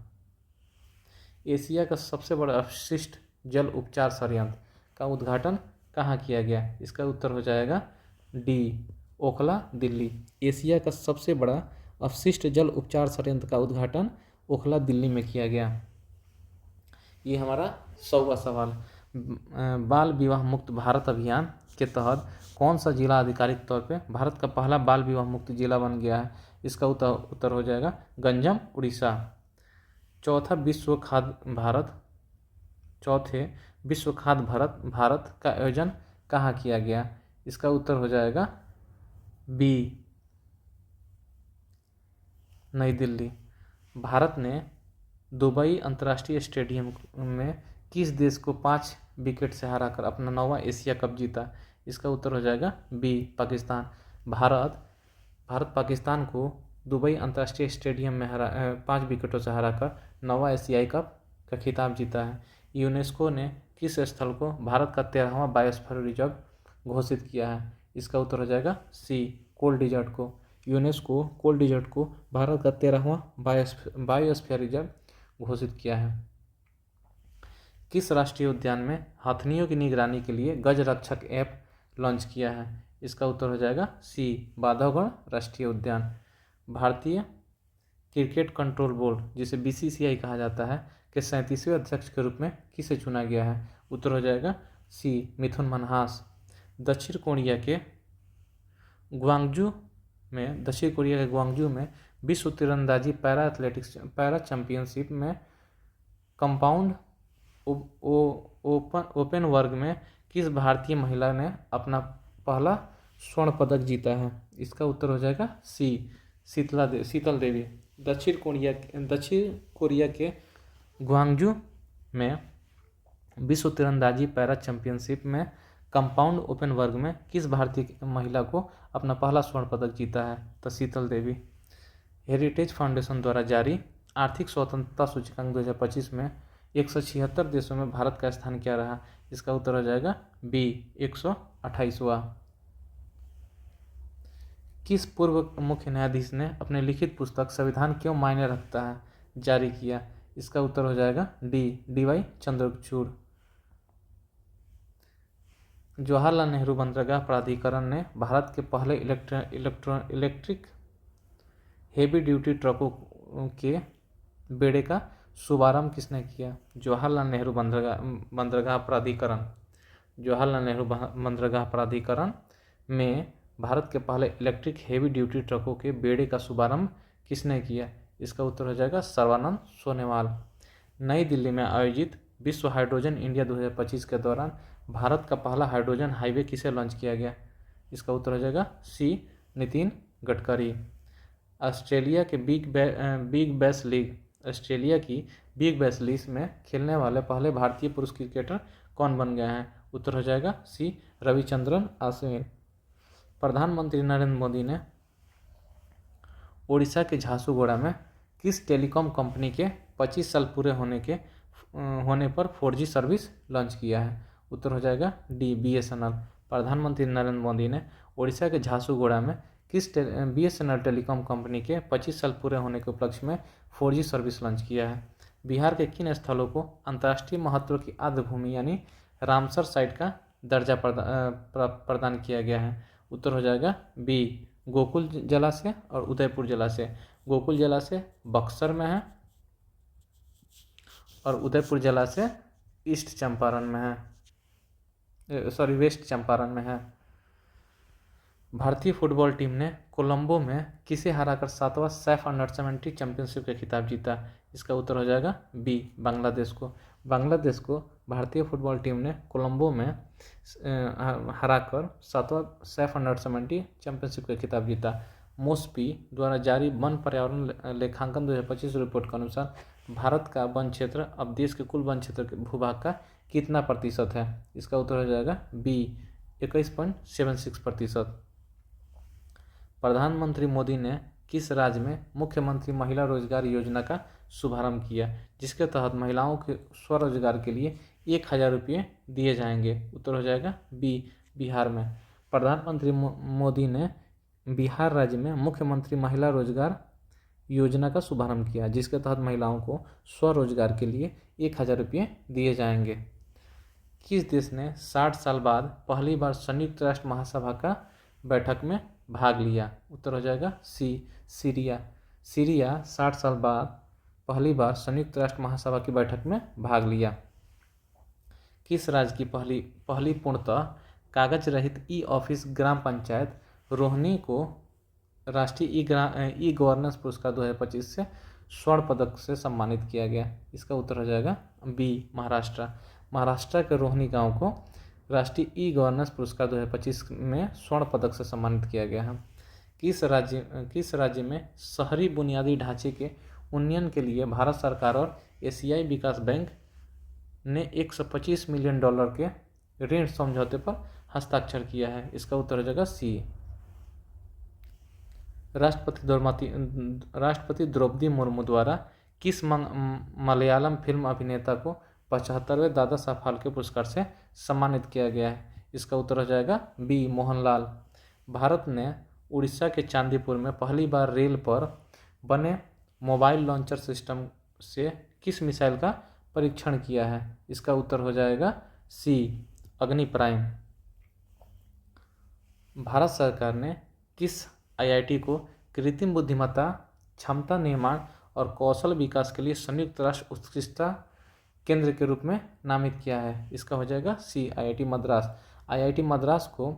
एशिया का सबसे बड़ा अपशिष्ट जल उपचार संयंत्र का उद्घाटन कहाँ किया गया? इसका उत्तर हो जाएगा डी, ओखला दिल्ली। एशिया का सबसे बड़ा अपशिष्ट जल उपचार संयंत्र का उद्घाटन ओखला दिल्ली में किया गया। ये हमारा 100वां सवाल। बाल विवाह मुक्त भारत अभियान के तहत कौन सा जिला आधिकारिक तौर पे भारत का पहला बाल विवाह मुक्त जिला बन गया है? इसका उत्तर हो जाएगा गंजम उड़ीसा। चौथे विश्व खाद्य भारत का आयोजन कहाँ किया गया? इसका उत्तर हो जाएगा बी, नई दिल्ली। भारत ने दुबई अंतर्राष्ट्रीय स्टेडियम में किस देश को 5 विकेट से हराकर अपना 9वां एशिया कप जीता? इसका उत्तर हो जाएगा बी, पाकिस्तान। भारत पाकिस्तान को दुबई अंतर्राष्ट्रीय स्टेडियम में 5 विकेटों से हराकर 9वां एशियाई कप का खिताब जीता है। यूनेस्को ने किस स्थल को भारत का 13वां बायोस्फीयर रिजर्व घोषित किया है? इसका उत्तर हो जाएगा सी, कोल डिजर्ट को। यूनेस्को कोल डिजर्ट को भारत का 13वां बायोस्फीयर रिजर्व घोषित किया है। किस राष्ट्रीय उद्यान में हथनियों की निगरानी के लिए गज रक्षक ऐप लॉन्च किया है? इसका उत्तर हो जाएगा सी, बांधवगढ़ राष्ट्रीय उद्यान। भारतीय क्रिकेट कंट्रोल बोर्ड जिसे बीसीसीआई कहा जाता है के 37वें अध्यक्ष के रूप में किसे चुना गया है? उत्तर हो जाएगा सी, मिथुन मनहास। दक्षिण कोरिया के ग्वांगजू में विश्व तीरंदाजी पैरा चैंपियनशिप में कंपाउंड ओपन वर्ग में किस भारतीय महिला ने अपना पहला स्वर्ण पदक जीता है? इसका उत्तर हो जाएगा सी, शीतल देवी। दक्षिण कोरिया के ग्वांगजू में विश्व तीरंदाजी पैरा चैंपियनशिप में कंपाउंड ओपन वर्ग में किस भारतीय महिला को अपना पहला स्वर्ण पदक जीता है? तो शीतल देवी। हेरिटेज फाउंडेशन द्वारा जारी आर्थिक स्वतंत्रता सूचकांक 2025 में 176 देशों में भारत का स्थान क्या रहा? इसका उत्तर हो जाएगा बी, 128वां। किस पूर्व मुख्य न्यायाधीश ने अपने लिखित पुस्तक संविधान क्यों मायने रखता है जारी किया? इसका उत्तर हो जाएगा डी, डीवाई चंद्रचूड़। जवाहरलाल नेहरू बंदरगाह प्राधिकरण ने भारत के पहले इलेक्ट्रिक हेवी ड्यूटी ट्रकों के बेड़े का शुभारंभ किसने किया? जवाहरलाल नेहरू बंदरगाह प्राधिकरण में भारत के पहले इलेक्ट्रिक हेवी ड्यूटी ट्रकों के बेड़े का शुभारंभ किसने किया? इसका उत्तर हो जाएगा सर्बानंद सोनोवाल। नई दिल्ली में आयोजित विश्व हाइड्रोजन इंडिया 2025 के दौरान भारत का पहला हाइड्रोजन हाईवे किसे लॉन्च किया गया? इसका उत्तर हो जाएगा सी, नितिन गडकरी। ऑस्ट्रेलिया की बिग बैश लीग में खेलने वाले पहले भारतीय पुरुष क्रिकेटर कौन बन गए हैं? उत्तर हो जाएगा सी, रविचंद्रन अश्विन। प्रधानमंत्री नरेंद्र मोदी ने उड़ीसा के झारसुगुड़ा में किस टेलीकॉम कंपनी के 25 साल पूरे होने के होने पर 4G सर्विस लॉन्च किया है। उत्तर हो जाएगा डी, BSNL। प्रधानमंत्री नरेंद्र मोदी ने उड़ीसा के झारसुगुड़ा में किस BSNL टेलीकॉम कंपनी के 25 साल पूरे होने के उपलक्ष्य में 4G सर्विस लॉन्च किया है। बिहार के किन स्थलों को अंतर्राष्ट्रीय महत्व की आर्द्र भूमि यानी रामसर साइट का दर्जा प्रदान किया गया है। उत्तर हो जाएगा बी, गोकुल जलाशय और उदयपुर जलाशय। गोकुल जलाशय बक्सर में है और उदयपुर जलाशय वेस्ट चंपारण में है। भारतीय फुटबॉल टीम ने कोलंबो में किसे हराकर 7वां सैफ अंडर-17 चैंपियनशिप का खिताब जीता? इसका उत्तर हो जाएगा बी, बांग्लादेश को भारतीय फुटबॉल टीम ने कोलंबो में हराकर 7वां सैफ अंडर-17 चैंपियनशिप का खिताब जीता। मोस्पी द्वारा जारी वन पर्यावरण लेखांकन 2025 रिपोर्ट के अनुसार भारत का वन क्षेत्र अब देश के कुल वन क्षेत्र के भूभाग का कितना प्रतिशत है? इसका उत्तर हो जाएगा बी, 21.76%। प्रधानमंत्री मोदी ने किस राज्य में मुख्यमंत्री महिला रोजगार योजना का शुभारंभ किया, जिसके तहत महिलाओं के स्वरोजगार के लिए 1000 रुपये दिए जाएंगे? उत्तर हो जाएगा बी, बिहार में। प्रधानमंत्री मोदी ने बिहार राज्य में मुख्यमंत्री महिला रोजगार योजना का शुभारंभ किया, जिसके तहत महिलाओं को स्वरोजगार के लिए 1000 रुपये दिए जाएंगे। किस देश ने 60 साल बाद पहली बार संयुक्त राष्ट्र महासभा का बैठक में भाग लिया? उत्तर हो जाएगा सी, सीरिया 60 साल बाद पहली बार संयुक्त राष्ट्र महासभा की बैठक में भाग लिया। किस राज्य की पहली पूर्णतः कागज रहित ई-ऑफिस ग्राम पंचायत रोहिणी को राष्ट्रीय ई गवर्नेंस पुरस्कार 2025 से स्वर्ण पदक से सम्मानित किया गया? इसका उत्तर हो जाएगा बी, महाराष्ट्र के रोहिणी गांव को राष्ट्रीय ई गवर्नेंस पुरस्कार 2025 में स्वर्ण पदक से सम्मानित किया गया है। किस राज्य में शहरी बुनियादी ढांचे के उन्नयन के लिए भारत सरकार और एशियाई विकास बैंक ने $125 मिलियन के ऋण समझौते पर हस्ताक्षर किया है? इसका उत्तर हो जाएगा सी। राष्ट्रपति द्रौपदी मुर्मू द्वारा किस मलयालम फिल्म अभिनेता को 75वें दादा साहब फाल्के पुरस्कार से सम्मानित किया गया है? इसका उत्तर हो जाएगा बी, मोहनलाल। भारत ने उड़ीसा के चांदीपुर में पहली बार रेल पर बने मोबाइल लॉन्चर सिस्टम से किस मिसाइल का परीक्षण किया है? इसका उत्तर हो जाएगा सी, अग्नि प्राइम। भारत सरकार ने किस IIT को कृत्रिम बुद्धिमत्ता, क्षमता निर्माण और कौशल विकास के लिए संयुक्त राष्ट्र उत्कृष्टता केंद्र के रूप में नामित किया है? इसका हो जाएगा सी, IIT मद्रास। IIT मद्रास को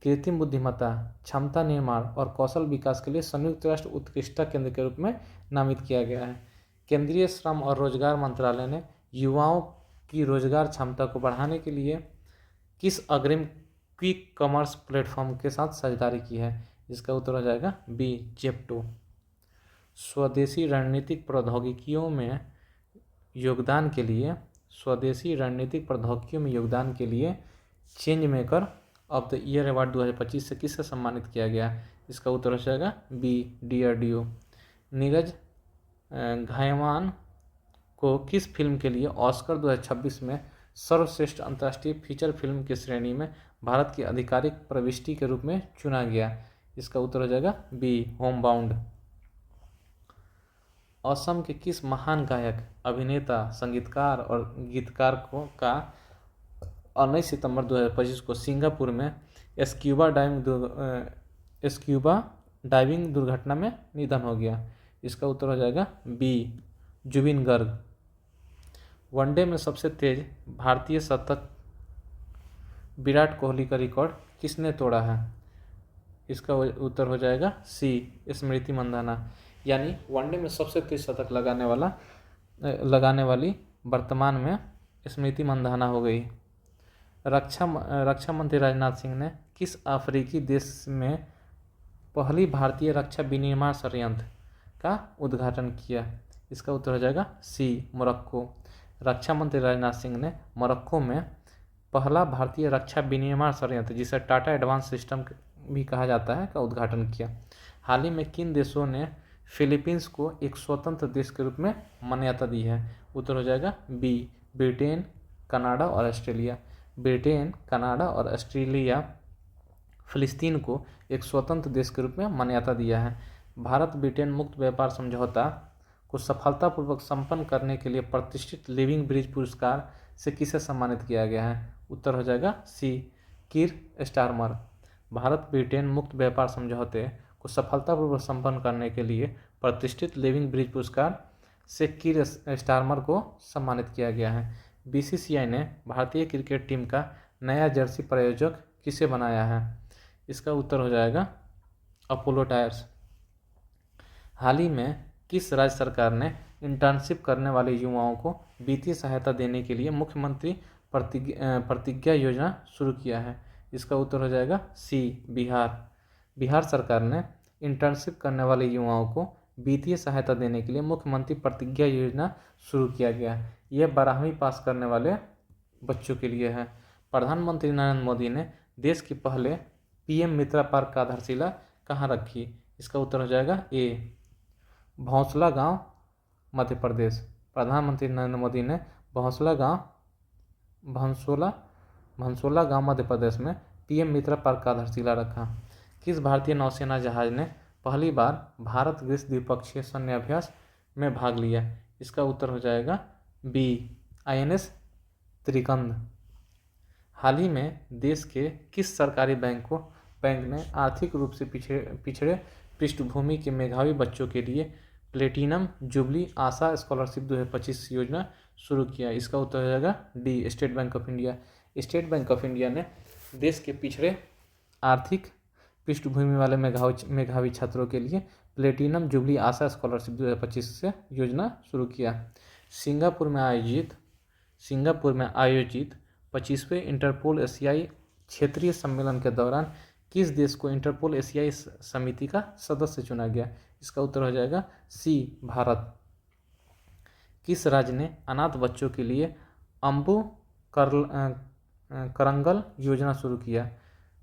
कृत्रिम बुद्धिमत्ता, क्षमता निर्माण और कौशल विकास के लिए संयुक्त राष्ट्र उत्कृष्टता केंद्र के रूप में नामित किया गया है। केंद्रीय श्रम और रोजगार मंत्रालय ने युवाओं की रोजगार क्षमता को बढ़ाने के लिए किस अग्रिम क्विक कॉमर्स प्लेटफॉर्म के साथ साझेदारी की है? इसका उत्तर हो जाएगा बी, जेप्टो। स्वदेशी रणनीतिक प्रौद्योगिकियों में योगदान के लिए change maker of the year award 2025 से किससे सम्मानित किया गया? इसका उत्तर हो जाएगा बी, DRDO। नीरज घायमान को किस फिल्म के लिए ऑस्कर 2026 में सर्वश्रेष्ठ अंतर्राष्ट्रीय फीचर फिल्म की श्रेणी में भारत की आधिकारिक प्रविष्टि के रूप में चुना गया? इसका उत्तर हो जाएगा बी, होमबाउंड। असम के किस महान गायक, अभिनेता, संगीतकार और गीतकार का 19 सितंबर 2025 को सिंगापुर में स्क्यूबा डाइविंग दुर्घटना में निधन हो गया? इसका उत्तर हो जाएगा बी, जुबिन गर्ग। वनडे में सबसे तेज भारतीय शतक विराट कोहली का रिकॉर्ड किसने तोड़ा है? इसका उत्तर हो जाएगा सी, स्मृति मंदाना। यानी वनडे में सबसे तेज शतक लगाने वाली वर्तमान में स्मृति मंदाना हो गई। रक्षा मंत्री राजनाथ सिंह ने किस अफ्रीकी देश में पहली भारतीय रक्षा विनिर्माण संयंत्र का उद्घाटन किया? इसका उत्तर हो जाएगा सी, मोरक्को। रक्षा मंत्री राजनाथ सिंह ने मोरक्को में पहला भारतीय रक्षा विनिर्माण संयंत्र, जिसे टाटा एडवांस सिस्टम भी कहा जाता है, का उद्घाटन किया। हाल ही में किन देशों ने फिलीपींस को एक स्वतंत्र देश के रूप में मान्यता दी है? उत्तर हो जाएगा बी ब्रिटेन, कनाडा और ऑस्ट्रेलिया। ब्रिटेन, कनाडा और ऑस्ट्रेलिया फिलिस्तीन को एक स्वतंत्र देश के रूप में मान्यता दिया है। भारत ब्रिटेन मुक्त व्यापार समझौता को सफलतापूर्वक संपन्न करने के लिए प्रतिष्ठित लिविंग ब्रिज पुरस्कार से किसे सम्मानित किया गया है? उत्तर हो जाएगा सी कीर स्टारमर। भारत ब्रिटेन मुक्त व्यापार समझौते को सफलतापूर्वक संपन्न करने के लिए प्रतिष्ठित लिविंग ब्रिज पुरस्कार से कीर स्टारमर को सम्मानित किया गया है। बीसीसीआई ने भारतीय क्रिकेट टीम का नया जर्सी प्रायोजक किसे बनाया है? इसका उत्तर हो जाएगा अपोलो टायर्स। हाल ही में किस राज्य सरकार ने इंटर्नशिप करने वाले युवाओं को वित्तीय सहायता देने के लिए मुख्यमंत्री प्रतिज्ञा योजना शुरू किया है? इसका उत्तर हो जाएगा सी बिहार। बिहार सरकार ने इंटर्नशिप करने वाले युवाओं को वित्तीय सहायता देने के लिए मुख्यमंत्री प्रतिज्ञा योजना शुरू किया गया है। यह 12वीं पास करने वाले बच्चों के लिए है। प्रधानमंत्री नरेंद्र मोदी ने देश के पहले पीएम मित्रा पार्क का आधारशिला कहाँ रखी? इसका उत्तर हो जाएगा ए भौंसला गांव, मध्य प्रदेश। प्रधानमंत्री नरेंद्र मोदी ने भौंसला गांव मध्य प्रदेश में पीएम मित्रा पार्क का आधारशिला रखा। किस भारतीय नौसेना जहाज ने पहली बार भारत ग्रीस द्विपक्षीय सैन्य अभ्यास में भाग लिया? इसका उत्तर हो जाएगा बी आईएनएस त्रिकंद। हाल ही में देश के किस सरकारी बैंक ने आर्थिक रूप से पिछड़े पृष्ठभूमि के मेधावी बच्चों के लिए प्लेटिनम जुबली आशा स्कॉलरशिप 2025 योजना शुरू किया? इसका उत्तर हो जाएगा D state bank of India. State bank of India ने देश के पिछड़े आर्थिक पृष्ठभूमि वाले मेधावी छात्रों के लिए प्लेटिनम जुबली आशा स्कॉलरशिप 2025 से योजना शुरू किया। सिंगापुर में आयोजित 25वें इंटरपोल एशियाई क्षेत्रीय सम्मेलन के दौरान किस देश को इंटरपोल एशियाई समिति का सदस्य चुना गया? इसका उत्तर हो जाएगा सी भारत। किस राज्य ने अनाथ बच्चों के लिए अम्बु करंगल योजना शुरू किया?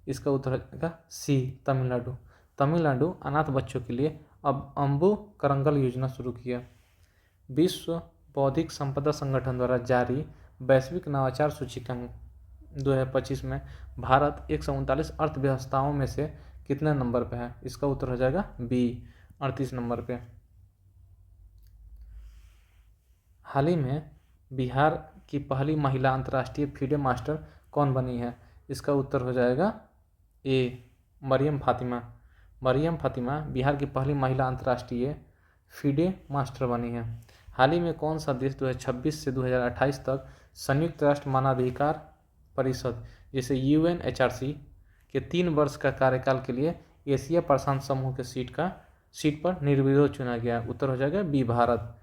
इसका उत्तर हो जाएगा सी तमिलनाडु। तमिलनाडु अनाथ बच्चों के लिए अब अम्बु करंगल योजना शुरू किया। विश्व बौद्धिक संपदा संगठन द्वारा जारी वैश्विक नवाचार सूचकांक 2025 में भारत 139 अर्थव्यवस्थाओं में से कितने नंबर पे है? इसका उत्तर हो जाएगा बी 38 नंबर पे। हाल ही में बिहार की पहली महिला अंतर्राष्ट्रीय फीडे मास्टर कौन बनी है? इसका उत्तर हो जाएगा ए मरियम फातिमा। मरियम फातिमा बिहार की पहली महिला अंतर्राष्ट्रीय फीडे मास्टर बनी है। हाल ही में कौन सा देश 2026 से 2028 तक संयुक्त राष्ट्र मानवाधिकार परिषद जैसे यूएनएचआरसी के 3 वर्ष का कार्यकाल के लिए एशिया प्रशांत समूह के सीट पर निर्विरोध चुना गया? उत्तर हो जाएगा बी भारत।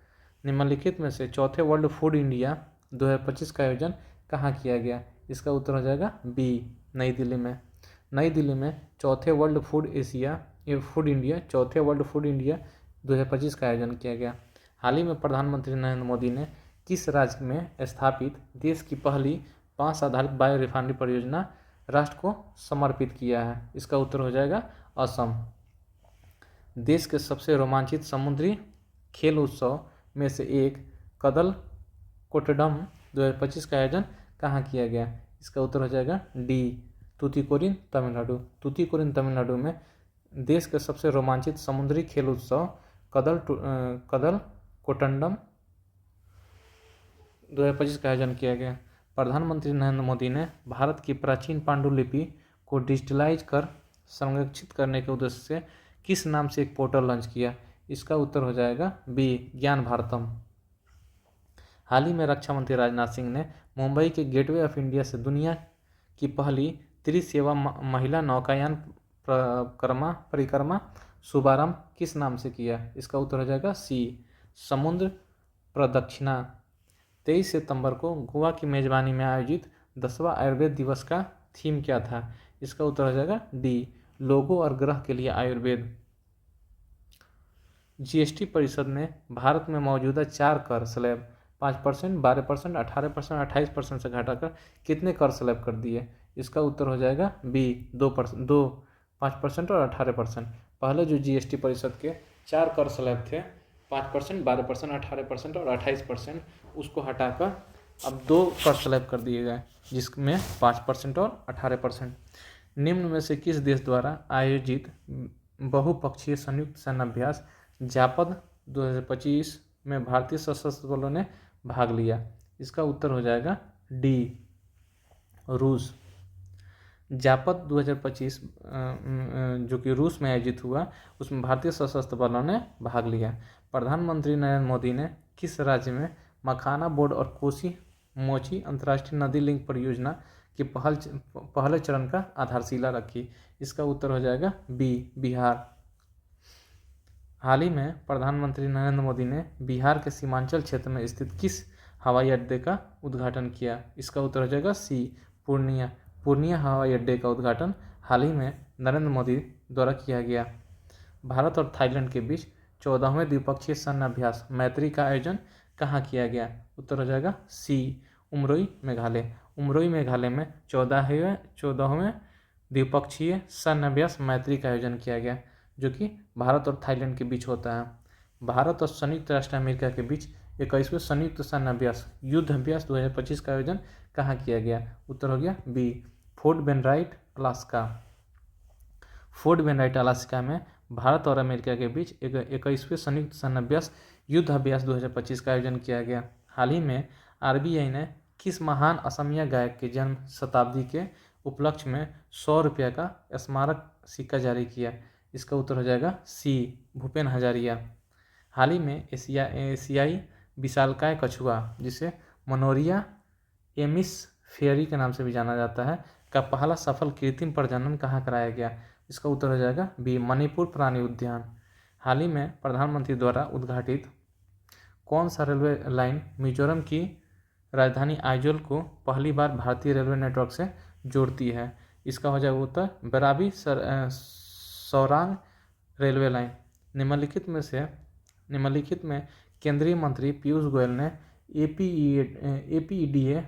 निम्नलिखित में से चौथे वर्ल्ड फूड इंडिया 2025 का आयोजन कहाँ किया गया? इसका उत्तर हो जाएगा बी नई दिल्ली में। नई दिल्ली में चौथे वर्ल्ड फूड इंडिया 2025 का आयोजन किया गया। हाल ही में प्रधानमंत्री नरेंद्र मोदी ने किस राज्य में स्थापित देश की पहली बांस आधारित बायो रिफाइनरी परियोजना राष्ट्र को समर्पित किया है? इसका उत्तर हो जाएगा असम। देश के सबसे रोमांचित समुद्री खेल उत्सव में से एक कदल कोट्टडम 2025 का आयोजन कहाँ किया गया? इसका उत्तर हो जाएगा डी तूतीकोरिन तमिलनाडु। तूतीकोरिन तमिलनाडु में देश के सबसे रोमांचित समुद्री खेल उत्सव कदल कोट्टडम 2025 का आयोजन किया गया। प्रधानमंत्री नरेंद्र मोदी ने भारत की प्राचीन पांडुलिपि को डिजिटलाइज कर संरक्षित करने के उद्देश्य से किस नाम से एक पोर्टल लॉन्च किया? इसका उत्तर हो जाएगा बी ज्ञान भारतम। हाल ही में रक्षा मंत्री राजनाथ सिंह ने मुंबई के गेटवे ऑफ इंडिया से दुनिया की पहली त्रिसेवा महिला नौकायान परिक्रमा शुभारंभ किस नाम से किया? इसका उत्तर हो जाएगा सी समुद्र प्रदक्षिणा। 23 सितंबर को गोवा की मेजबानी में आयोजित 10वां आयुर्वेद दिवस का थीम क्या था? इसका उत्तर हो जाएगा डी लोगों और ग्रह के लिए आयुर्वेद। जीएसटी परिषद ने भारत में मौजूदा 4 कर स्लैब 5%, 12%, 18%, 28% से घटाकर कितने कर स्लैब कर दिए? इसका उत्तर हो जाएगा बी 5% और 18%। पहले जो जीएसटी परिषद के 4 कर स्लैब थे 5%, 12%, 18% और 28%, उसको हटाकर अब 2 कर स्लैब कर दिए गए, जिसमें 5% और 18%। निम्न में से किस देश द्वारा आयोजित बहुपक्षीय संयुक्त सैन्य अभ्यास जापद 2025 में भारतीय सशस्त्र बलों ने भाग लिया? इसका उत्तर हो जाएगा डी, रूस। जापद 2025 जो कि रूस में आयोजित हुआ, उसमें भारतीय सशस्त्र बलों ने भाग लिया। प्रधानमंत्री नरेंद्र मोदी ने किस राज्य में मखाना बोर्ड और कोसी मोची अंतर्राष्ट्रीय नदी लिंक परियोजना के पहले चरण का आधारशिला रखी? इसका उत्तर हो जाएगा बी, बिहार। हाल ही में प्रधानमंत्री नरेंद्र मोदी ने बिहार के सीमांचल क्षेत्र में स्थित किस हवाई अड्डे का उद्घाटन किया? इसका उत्तर हो जाएगा सी, पूर्णिया। पूर्णिया हवाई अड्डे का उद्घाटन हाल ही में नरेंद्र मोदी द्वारा किया गया। भारत और थाईलैंड के बीच 14वें द्विपक्षीय सैन्य अभ्यास मैत्री का आयोजन कहाँ किया गया? उत्तर हो जाएगा सी, उमरोई, मेघालय। उमरोई, मेघालय में 14वें द्विपक्षीय सैन्य अभ्यास मैत्री का आयोजन किया गया, जो कि भारत और थाईलैंड के बीच होता है। भारत और संयुक्त राष्ट्र अमेरिका के बीच 21वें संयुक्त सैन्य अभ्यास युद्ध अभ्यास 2025 का आयोजन कहाँ किया गया? उत्तर हो गया B, fort Wainwright, Alaska. Fort Wainwright, Alaska में भारत और अमेरिका के बीच 21वें संयुक्त सैन्य अभ्यास युद्ध अभ्यास 2025 का आयोजन किया गया। हाल ही में आरबीआई ने किस महान असमिया गायक के जन्म शताब्दी के उपलक्ष्य में 100 रुपये का स्मारक सिक्का जारी किया? इसका उत्तर हो जाएगा सी, भूपेन हजारिया। हाल ही में एशियाई विशालकाय कछुआ, जिसे मनोरिया एमिस फेयरी के नाम से भी जाना जाता है, का पहला सफल कृत्रिम प्रजनन कहाँ कराया गया? इसका उत्तर हो जाएगा बी, मणिपुर प्राणी उद्यान। हाल ही में प्रधानमंत्री द्वारा उद्घाटित कौन सा रेलवे लाइन मिजोरम की राजधानी आइजोल को पहली बार भारतीय रेलवे नेटवर्क से जोड़ती है? इसका हो जाएगा उत्तर बेराबी सौरांग रेलवे लाइन। निम्नलिखित में केंद्रीय मंत्री पीयूष गोयल ने एपीईडीए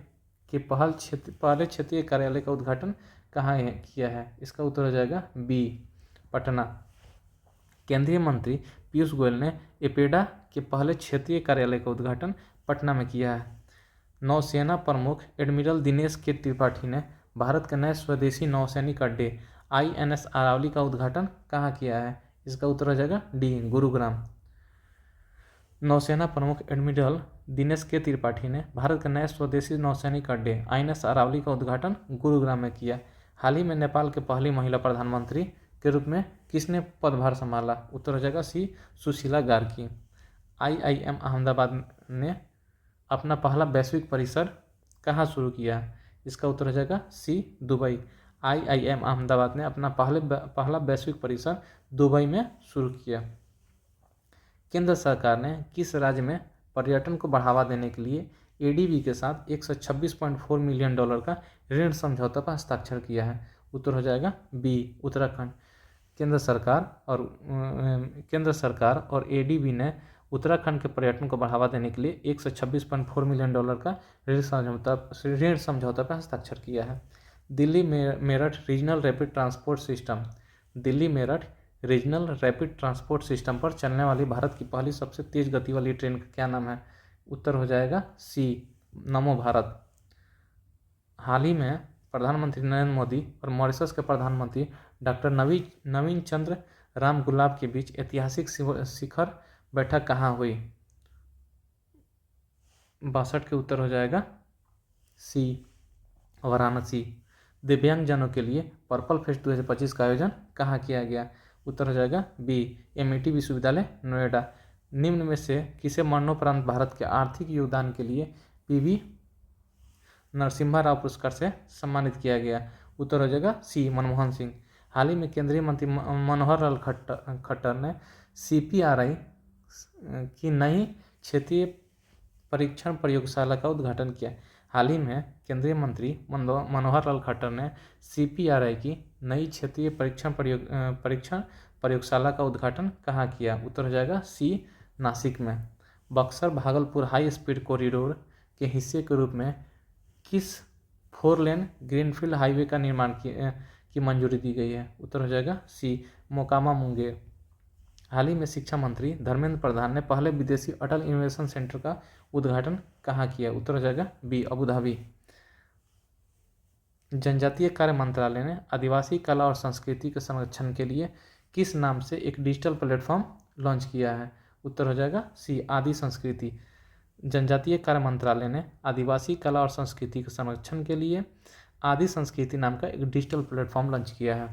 के पहले क्षेत्रीय कार्यालय का उद्घाटन कहाँ किया है? इसका उत्तर हो जाएगा बी, पटना। केंद्रीय मंत्री पीयूष गोयल ने एपेडा के पहले क्षेत्रीय कार्यालय का उद्घाटन पटना में किया है। नौसेना प्रमुख एडमिरल दिनेश के त्रिपाठी ने भारत के नए स्वदेशी नौसैनिक अड्डे INS अरावली का उद्घाटन कहाँ किया है? इसका उत्तर हो जाएगा डी, गुरुग्राम। नौसेना प्रमुख एडमिरल दिनेश के त्रिपाठी ने भारत के नए स्वदेशी नौसैनिक अड्डे INS अरावली का उद्घाटन गुरुग्राम में किया। हाल ही में नेपाल के पहली महिला प्रधानमंत्री के रूप में किसने पदभार संभाला? उत्तर हो जाएगा सी, सुशीला गार्गी। IIM अहमदाबाद ने अपना पहला वैश्विक परिसर कहाँ शुरू किया? इसका उत्तर हो जाएगा सी, दुबई। IIM अहमदाबाद ने अपना पहला वैश्विक परिसर दुबई में शुरू किया। केंद्र सरकार ने किस राज्य में पर्यटन को बढ़ावा देने के लिए ADB के साथ $126.4 मिलियन का ऋण समझौता पर हस्ताक्षर किया है? उत्तर हो जाएगा बी, उत्तराखंड। केंद्र सरकार और ADB ने उत्तराखंड के पर्यटन को बढ़ावा देने के लिए $126.4 मिलियन का ऋण समझौता पर हस्ताक्षर किया है। Delhi Meerut regional rapid transport system, Delhi Meerut regional rapid transport system पर चलने वाली भारत की पहली सबसे तेज गति वाली ट्रेन का क्या नाम है? उत्तर हो जाएगा सी, नमो भारत। हाल ही में प्रधानमंत्री नरेंद्र मोदी और मॉरिशस के प्रधानमंत्री डॉक्टर नवीन चंद्र राम गुलाब के बीच ऐतिहासिक शिखर बैठक कहाँ हुई? 62 के उत्तर हो जाएगा सी, वाराणसी। दिव्यांगजनों के लिए पर्पल फेस्ट 2025 का आयोजन कहाँ किया गया? उत्तर हो जाएगा बी, MIT विश्वविद्यालय, नोएडा। निम्न में से किसे मरणोपरांत भारत के आर्थिक योगदान के लिए PV नरसिम्हा राव पुरस्कार से सम्मानित किया गया? उत्तर हो जाएगा सी, मनमोहन सिंह। हाल ही में केंद्रीय मंत्री मनोहर लाल खट्टर ने CPRI की नई क्षेत्रीय परीक्षण प्रयोगशाला का उद्घाटन किया। हाल ही में केंद्रीय मंत्री मनोहर लाल खट्टर ने CPRI की नई क्षेत्रीय परीक्षण प्रयोगशाला का उद्घाटन कहाँ किया? उत्तर हो जाएगा सी, नासिक में। Buxar Bhagalpur high speed corridor के हिस्से के रूप में किस 4 लेन ग्रीनफील्ड हाईवे का निर्माण की मंजूरी दी गई है? उत्तर हो जाएगा सी, मोकामा मुंगेर। हाल ही में शिक्षा मंत्री धर्मेंद्र प्रधान ने पहले विदेशी अटल इनोवेशन सेंटर का उद्घाटन कहाँ किया? उत्तर हो जाएगा बी, अबू धाबी। जनजातीय कार्य मंत्रालय ने आदिवासी कला और संस्कृति के संरक्षण के लिए किस नाम से एक डिजिटल प्लेटफॉर्म लॉन्च किया है? उत्तर हो जाएगा सी, आदि संस्कृति। जनजातीय कार्य मंत्रालय ने आदिवासी कला और संस्कृति के संरक्षण के लिए आदि संस्कृति नाम का एक डिजिटल प्लेटफॉर्म लॉन्च किया है।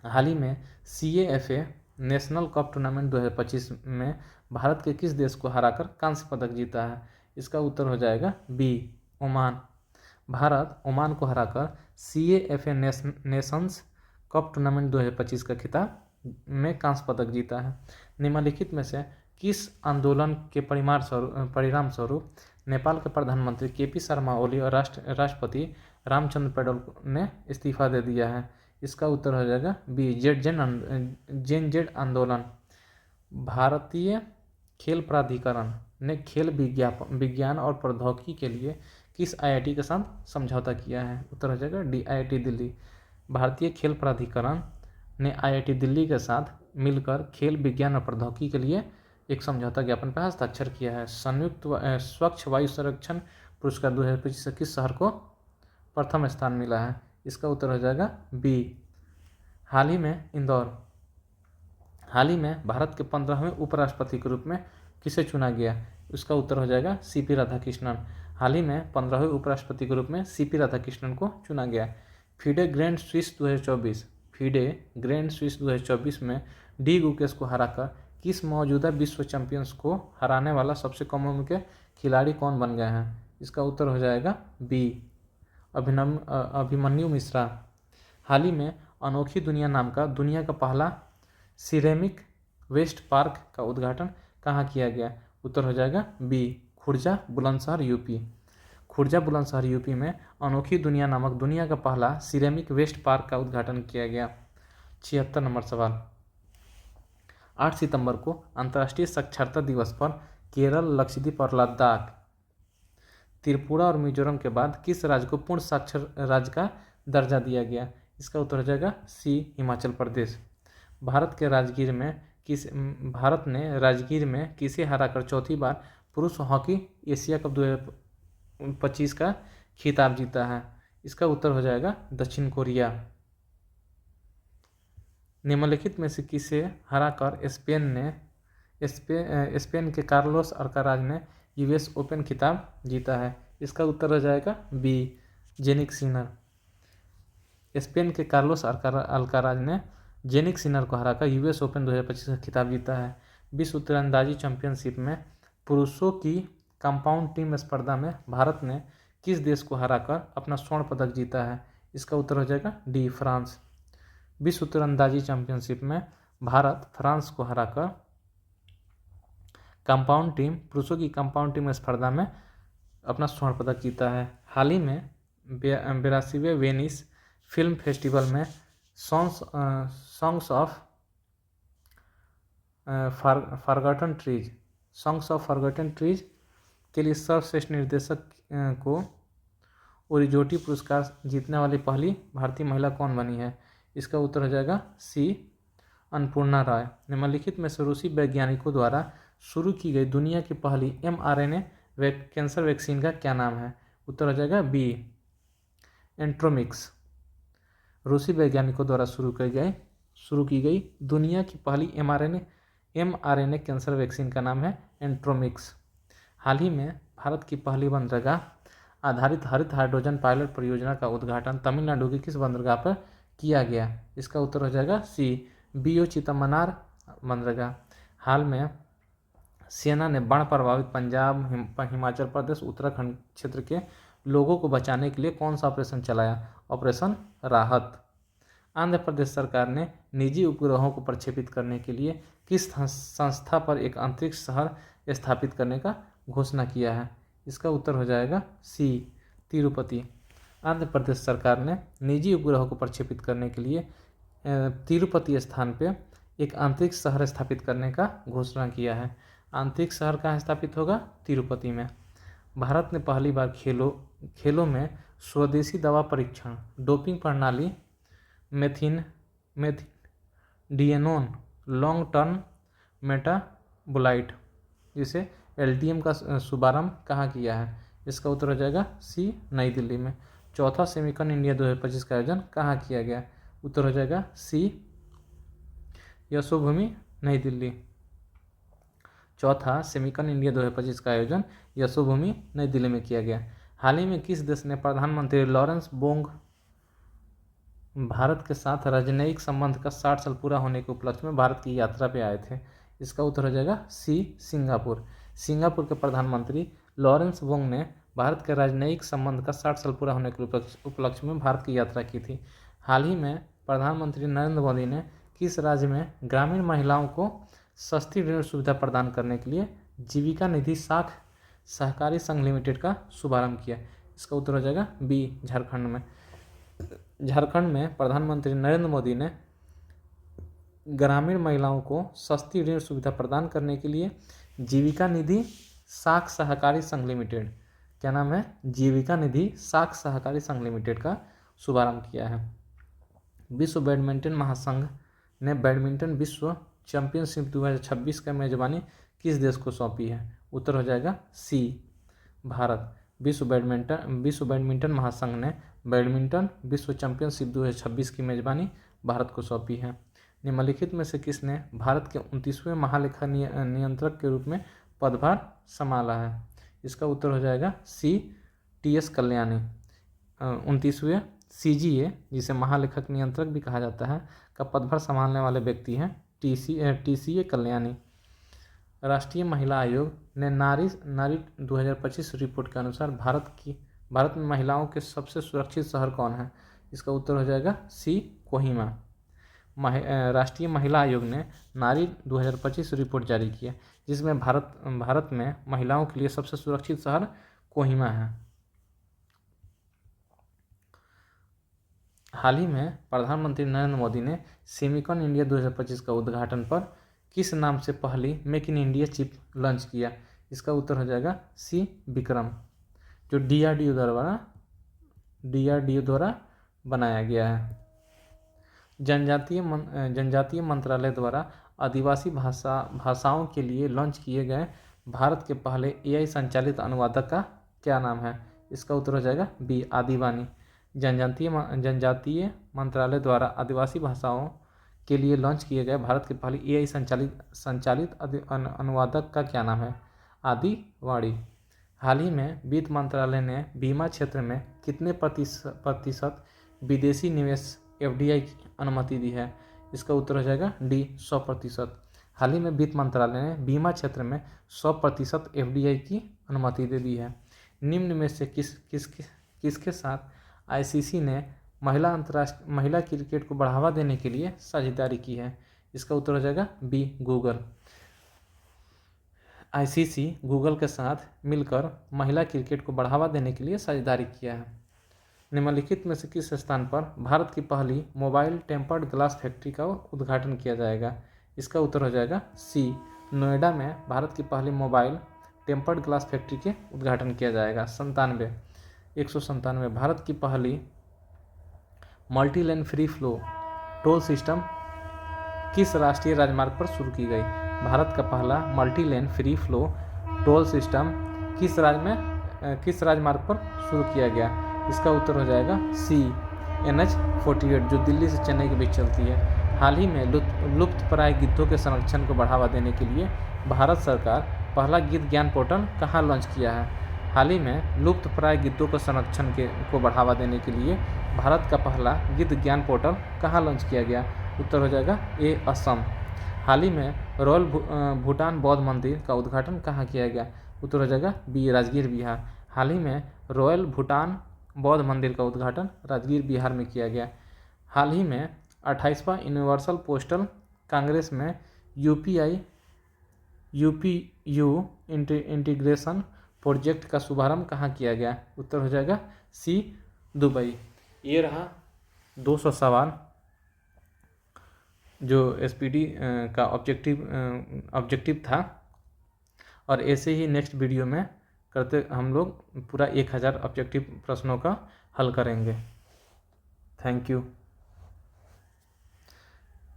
हाल ही में CAFA नेशनल कप टूर्नामेंट 2025 में भारत के किस देश को हराकर कांस्य पदक जीता है? इसका उत्तर हो जाएगा बी, ओमान। भारत ओमान को हराकर CAFA नेशंस कप टूर्नामेंट 2025 का खिताब में कांस्य पदक जीता है। निम्नलिखित में से किस आंदोलन के परिणाम स्वरूप नेपाल के प्रधानमंत्री KP शर्मा ओली और राष्ट्रपति रामचंद्र पौडेल ने इस्तीफा दे दिया है? इसका उत्तर हो जाएगा बी, जेन आंदोलन। भारतीय खेल प्राधिकरण ने खेल विज्ञान और प्रौद्योगिकी के लिए किस IIT के साथ समझौता किया है? उत्तर हो जाएगा डी, IIT दिल्ली। भारतीय खेल प्राधिकरण ने IIT दिल्ली के साथ मिलकर खेल विज्ञान और प्रौद्योगिकी के लिए एक समझौता ज्ञापन पर हस्ताक्षर किया है। संयुक्त स्वच्छ वायु संरक्षण पुरस्कार 2025 से किस शहर को प्रथम स्थान मिला है? इसका उत्तर हो जाएगा बी, हाल ही में इंदौर। हाल ही में भारत के 15वें उपराष्ट्रपति के रूप में किसे चुना गया? इसका उत्तर हो जाएगा CP राधाकृष्णन। हाल ही में 15वें उपराष्ट्रपति के रूप में CP राधाकृष्णन को चुना गया। FIDE ग्रैंड स्विस 2024 में डी गुकेश को हराकर किस मौजूदा विश्व चैंपियंस को हराने वाला सबसे कम उम्र के खिलाड़ी कौन बन गए हैं? इसका उत्तर हो जाएगा बी, अभिमन्यु मिश्रा। हाल ही में अनोखी दुनिया नाम का दुनिया का पहला सिरेमिक वेस्ट पार्क का उद्घाटन कहाँ किया गया? उत्तर हो जाएगा B, Khurja Bulandshahr UP. Khurja Bulandshahr UP में अनोखी दुनिया नामक दुनिया का पहला सिरेमिक वेस्ट पार्क का उद्घाटन किया गया। 76 नंबर सवाल। 8 सितंबर को अंतर्राष्ट्रीय साक्षरता दिवस पर केरल, लक्षद्वीप और लद्दाख, त्रिपुरा और मिजोरम के बाद किस राज्य को पूर्ण साक्षर राज्य का दर्जा दिया गया? इसका उत्तर हो जाएगा सी, हिमाचल प्रदेश। भारत ने राजगीर में किसे हराकर चौथी बार पुरुष हॉकी एशिया कप 2025 का खिताब जीता है? इसका उत्तर हो जाएगा दक्षिण कोरिया। निम्नलिखित में से किसे हराकर स्पेन के कार्लोस अल्काराज ने US ओपन खिताब जीता है? इसका उत्तर हो जाएगा बी, जेनिक सिनर। स्पेन के कार्लोस अल्काराज ने जेनिक सिनर को हराकर US ओपन 2025 का खिताब जीता है। विश्व तीरंदाजी चैंपियनशिप में पुरुषों की कंपाउंड टीम स्पर्धा में भारत ने किस देश को हराकर अपना स्वर्ण पदक जीता है? इसका उत्तर हो जाएगा डी, फ्रांस। विश्व तीरंदाजी चैंपियनशिप में भारत फ्रांस को हराकर पुरुषों की कंपाउंड टीम स्पर्धा में अपना स्वर्ण पदक जीता है। हाल ही में 82वें वेनिस फिल्म फेस्टिवल में सॉन्ग्स ऑफ फॉरगॉटन ट्रीज के लिए सर्वश्रेष्ठ निर्देशक को ओरिजोटी पुरस्कार जीतने वाली पहली भारतीय महिला कौन बनी है? इसका उत्तर हो जाएगा सी, अन्नपूर्णा राय। निम्नलिखित में से रूसी वैज्ञानिकों द्वारा शुरू की गई दुनिया की पहली mRNA कैंसर वैक्सीन का क्या नाम है? उत्तर हो जाएगा बी, एंट्रोमिक्स। रूसी वैज्ञानिकों द्वारा शुरू की गई दुनिया की पहली mRNA कैंसर वैक्सीन का नाम है एंट्रोमिक्स। हाल ही में भारत की पहली बंदरगाह आधारित हरित हाइड्रोजन पायलट परियोजना का उद्घाटन तमिलनाडु की किस बंदरगाह पर किया गया? इसका उत्तर हो जाएगा सी, BO चितमनार बंदरगाह। हाल में सेना ने बाढ़ प्रभावित पंजाब, हिमाचल प्रदेश, उत्तराखंड क्षेत्र के लोगों को बचाने के लिए कौन सा ऑपरेशन चलाया? ऑपरेशन राहत। आंध्र प्रदेश सरकार ने निजी उपग्रहों को प्रक्षेपित करने के लिए किस संस्था पर एक अंतरिक्ष शहर स्थापित करने का घोषणा किया है? इसका उत्तर हो जाएगा सी, तिरुपति। आंध्र प्रदेश सरकार ने निजी उपग्रहों को प्रक्षेपित करने के लिए तिरुपति स्थान पर एक अंतरिक्ष शहर स्थापित करने का घोषणा किया है। अंतरिक्ष शहर कहाँ स्थापित होगा? तिरुपति में। भारत ने पहली बार खेलों में स्वदेशी दवा परीक्षण डोपिंग प्रणाली मेथिनडिएनोन लॉन्ग टर्म मेटाबोलाइट, जिसे LTM का शुभारंभ कहाँ किया है? इसका उत्तर हो जाएगा सी, नई दिल्ली में। चौथा सेमिकन इंडिया 2025 का आयोजन कहाँ किया गया? उत्तर हो जाएगा सी, यशोभूमि, नई दिल्ली। चौथा सेमिकन इंडिया 2025 का आयोजन यशोभूमि, नई दिल्ली में किया गया। हाल ही में किस देश ने प्रधानमंत्री लॉरेंस बोंग भारत के साथ राजनयिक संबंध का 60 साल पूरा होने के उपलक्ष्य में भारत की यात्रा पे आए थे? इसका उत्तर हो जाएगा सी, सिंगापुर। सिंगापुर के प्रधानमंत्री लॉरेंस बोंग ने भारत के राजनयिक संबंध का 60 साल पूरा होने के उपलक्ष्य में भारत की यात्रा की थी। हाल ही में प्रधानमंत्री नरेंद्र मोदी ने किस राज्य में ग्रामीण महिलाओं को सस्ती ऋण सुविधा प्रदान करने के लिए जीविका निधि साख सहकारी संघ लिमिटेड का शुभारंभ किया? इसका उत्तर हो जाएगा बी, झारखंड में। झारखंड में प्रधानमंत्री नरेंद्र मोदी ने ग्रामीण महिलाओं को सस्ती ऋण सुविधा प्रदान करने के लिए जीविका निधि साख सहकारी संघ लिमिटेड, क्या नाम है? जीविका निधि साख सहकारी संघ लिमिटेड का शुभारंभ किया है। विश्व बैडमिंटन महासंघ ने बैडमिंटन विश्व चैंपियनशिप 2026 का मेजबानी किस देश को सौंपी है? उत्तर हो जाएगा सी, भारत। विश्व बैडमिंटन महासंघ ने बैडमिंटन विश्व चैंपियनशिप 2026 की मेजबानी भारत को सौंपी है। निम्नलिखित में से किसने भारत के 29वें महालेखा नियंत्रक के रूप में पदभार संभाला है? इसका उत्तर हो जाएगा सी, TS कल्याणी। 29वें CGA, जिसे महालेखक नियंत्रक भी कहा जाता है, का पदभार संभालने वाले व्यक्ति हैं TCA कल्याणी। राष्ट्रीय महिला आयोग ने नारी 2025 रिपोर्ट के अनुसार भारत में महिलाओं के सबसे सुरक्षित शहर कौन है? इसका उत्तर हो जाएगा सी, कोहिमा। राष्ट्रीय महिला आयोग ने नारी 2025 रिपोर्ट जारी की है, जिसमें भारत में महिलाओं के लिए सबसे सुरक्षित शहर कोहिमा है। हाल ही में प्रधानमंत्री नरेंद्र मोदी ने सेमिकन इंडिया 2025 का उद्घाटन पर किस नाम से पहली make in India chip launch किया? इसका उत्तर हो जाएगा सी, विक्रम, जो DRDO द्वारा बनाया गया है। जनजातीय मंत्रालय द्वारा आदिवासी भाषाओं के लिए लॉन्च किए गए भारत के पहले AI संचालित अनुवादक का क्या नाम है? इसका उत्तर हो जाएगा बी, आदिवानी। जनजातीय मंत्रालय द्वारा आदिवासी भाषाओं के लिए लॉन्च किए गए भारत के पहले AI संचालित अनुवादक का क्या नाम है? आदिवाणी। हाल ही में वित्त मंत्रालय ने बीमा क्षेत्र में कितने प्रतिशत विदेशी निवेश FDI की अनुमति दी है? इसका उत्तर हो जाएगा डी, 100%। हाल ही में वित्त मंत्रालय ने बीमा क्षेत्र में 100% FDI की अनुमति दे दी है। निम्न में से किसके साथ ICC ने महिला क्रिकेट को बढ़ावा देने के लिए साझेदारी की है? इसका उत्तर हो जाएगा बी, गूगल। ICC गूगल के साथ मिलकर महिला क्रिकेट को बढ़ावा देने के लिए साझेदारी किया है। निम्नलिखित में से किस स्थान पर भारत की पहली मोबाइल टेम्पर्ड ग्लास फैक्ट्री का उद्घाटन किया जाएगा? इसका उत्तर हो जाएगा सी, नोएडा में भारत की पहली मोबाइल टेम्पर्ड ग्लास फैक्ट्री के उद्घाटन किया जाएगा। 197 भारत की पहली multi lane free flow toll system किस राष्ट्रीय राजमार्ग पर शुरू की गई? भारत का पहला multi lane free flow toll system किस राजमार्ग पर शुरू किया गया? इसका उत्तर हो जाएगा सी, NH48, जो दिल्ली से चेन्नई के बीच चलती है। हाल ही में लुप्तप्राय गिद्धों के संरक्षण को बढ़ावा देने के लिए भारत सरकार पहला गिद्ध ज्ञान पोर्टल कहाँ लॉन्च किया है? हाल ही में लुप्तप्राय गिद्धों के संरक्षण को बढ़ावा देने के लिए भारत का पहला गिद्ध ज्ञान पोर्टल कहाँ लॉन्च किया गया? उत्तर हो जाएगा ए, असम। हाल ही में रॉयल भूटान बौद्ध मंदिर का उद्घाटन कहाँ किया गया? उत्तर हो जाएगा बी, राजगीर, बिहार। हाल ही में रॉयल भूटान बौद्ध मंदिर का उद्घाटन राजगीर, बिहार में किया गया। हाल ही में 28वां यूनिवर्सल पोस्टल कांग्रेस में UPU इंटीग्रेशन प्रोजेक्ट का शुभारंभ कहाँ किया गया? उत्तर हो जाएगा सी, दुबई। ये रहा 200 सवाल जो SPD का ऑब्जेक्टिव था, और ऐसे ही नेक्स्ट वीडियो में हम लोग पूरा 1000 ऑब्जेक्टिव प्रश्नों का हल करेंगे। Thank you.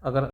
अगर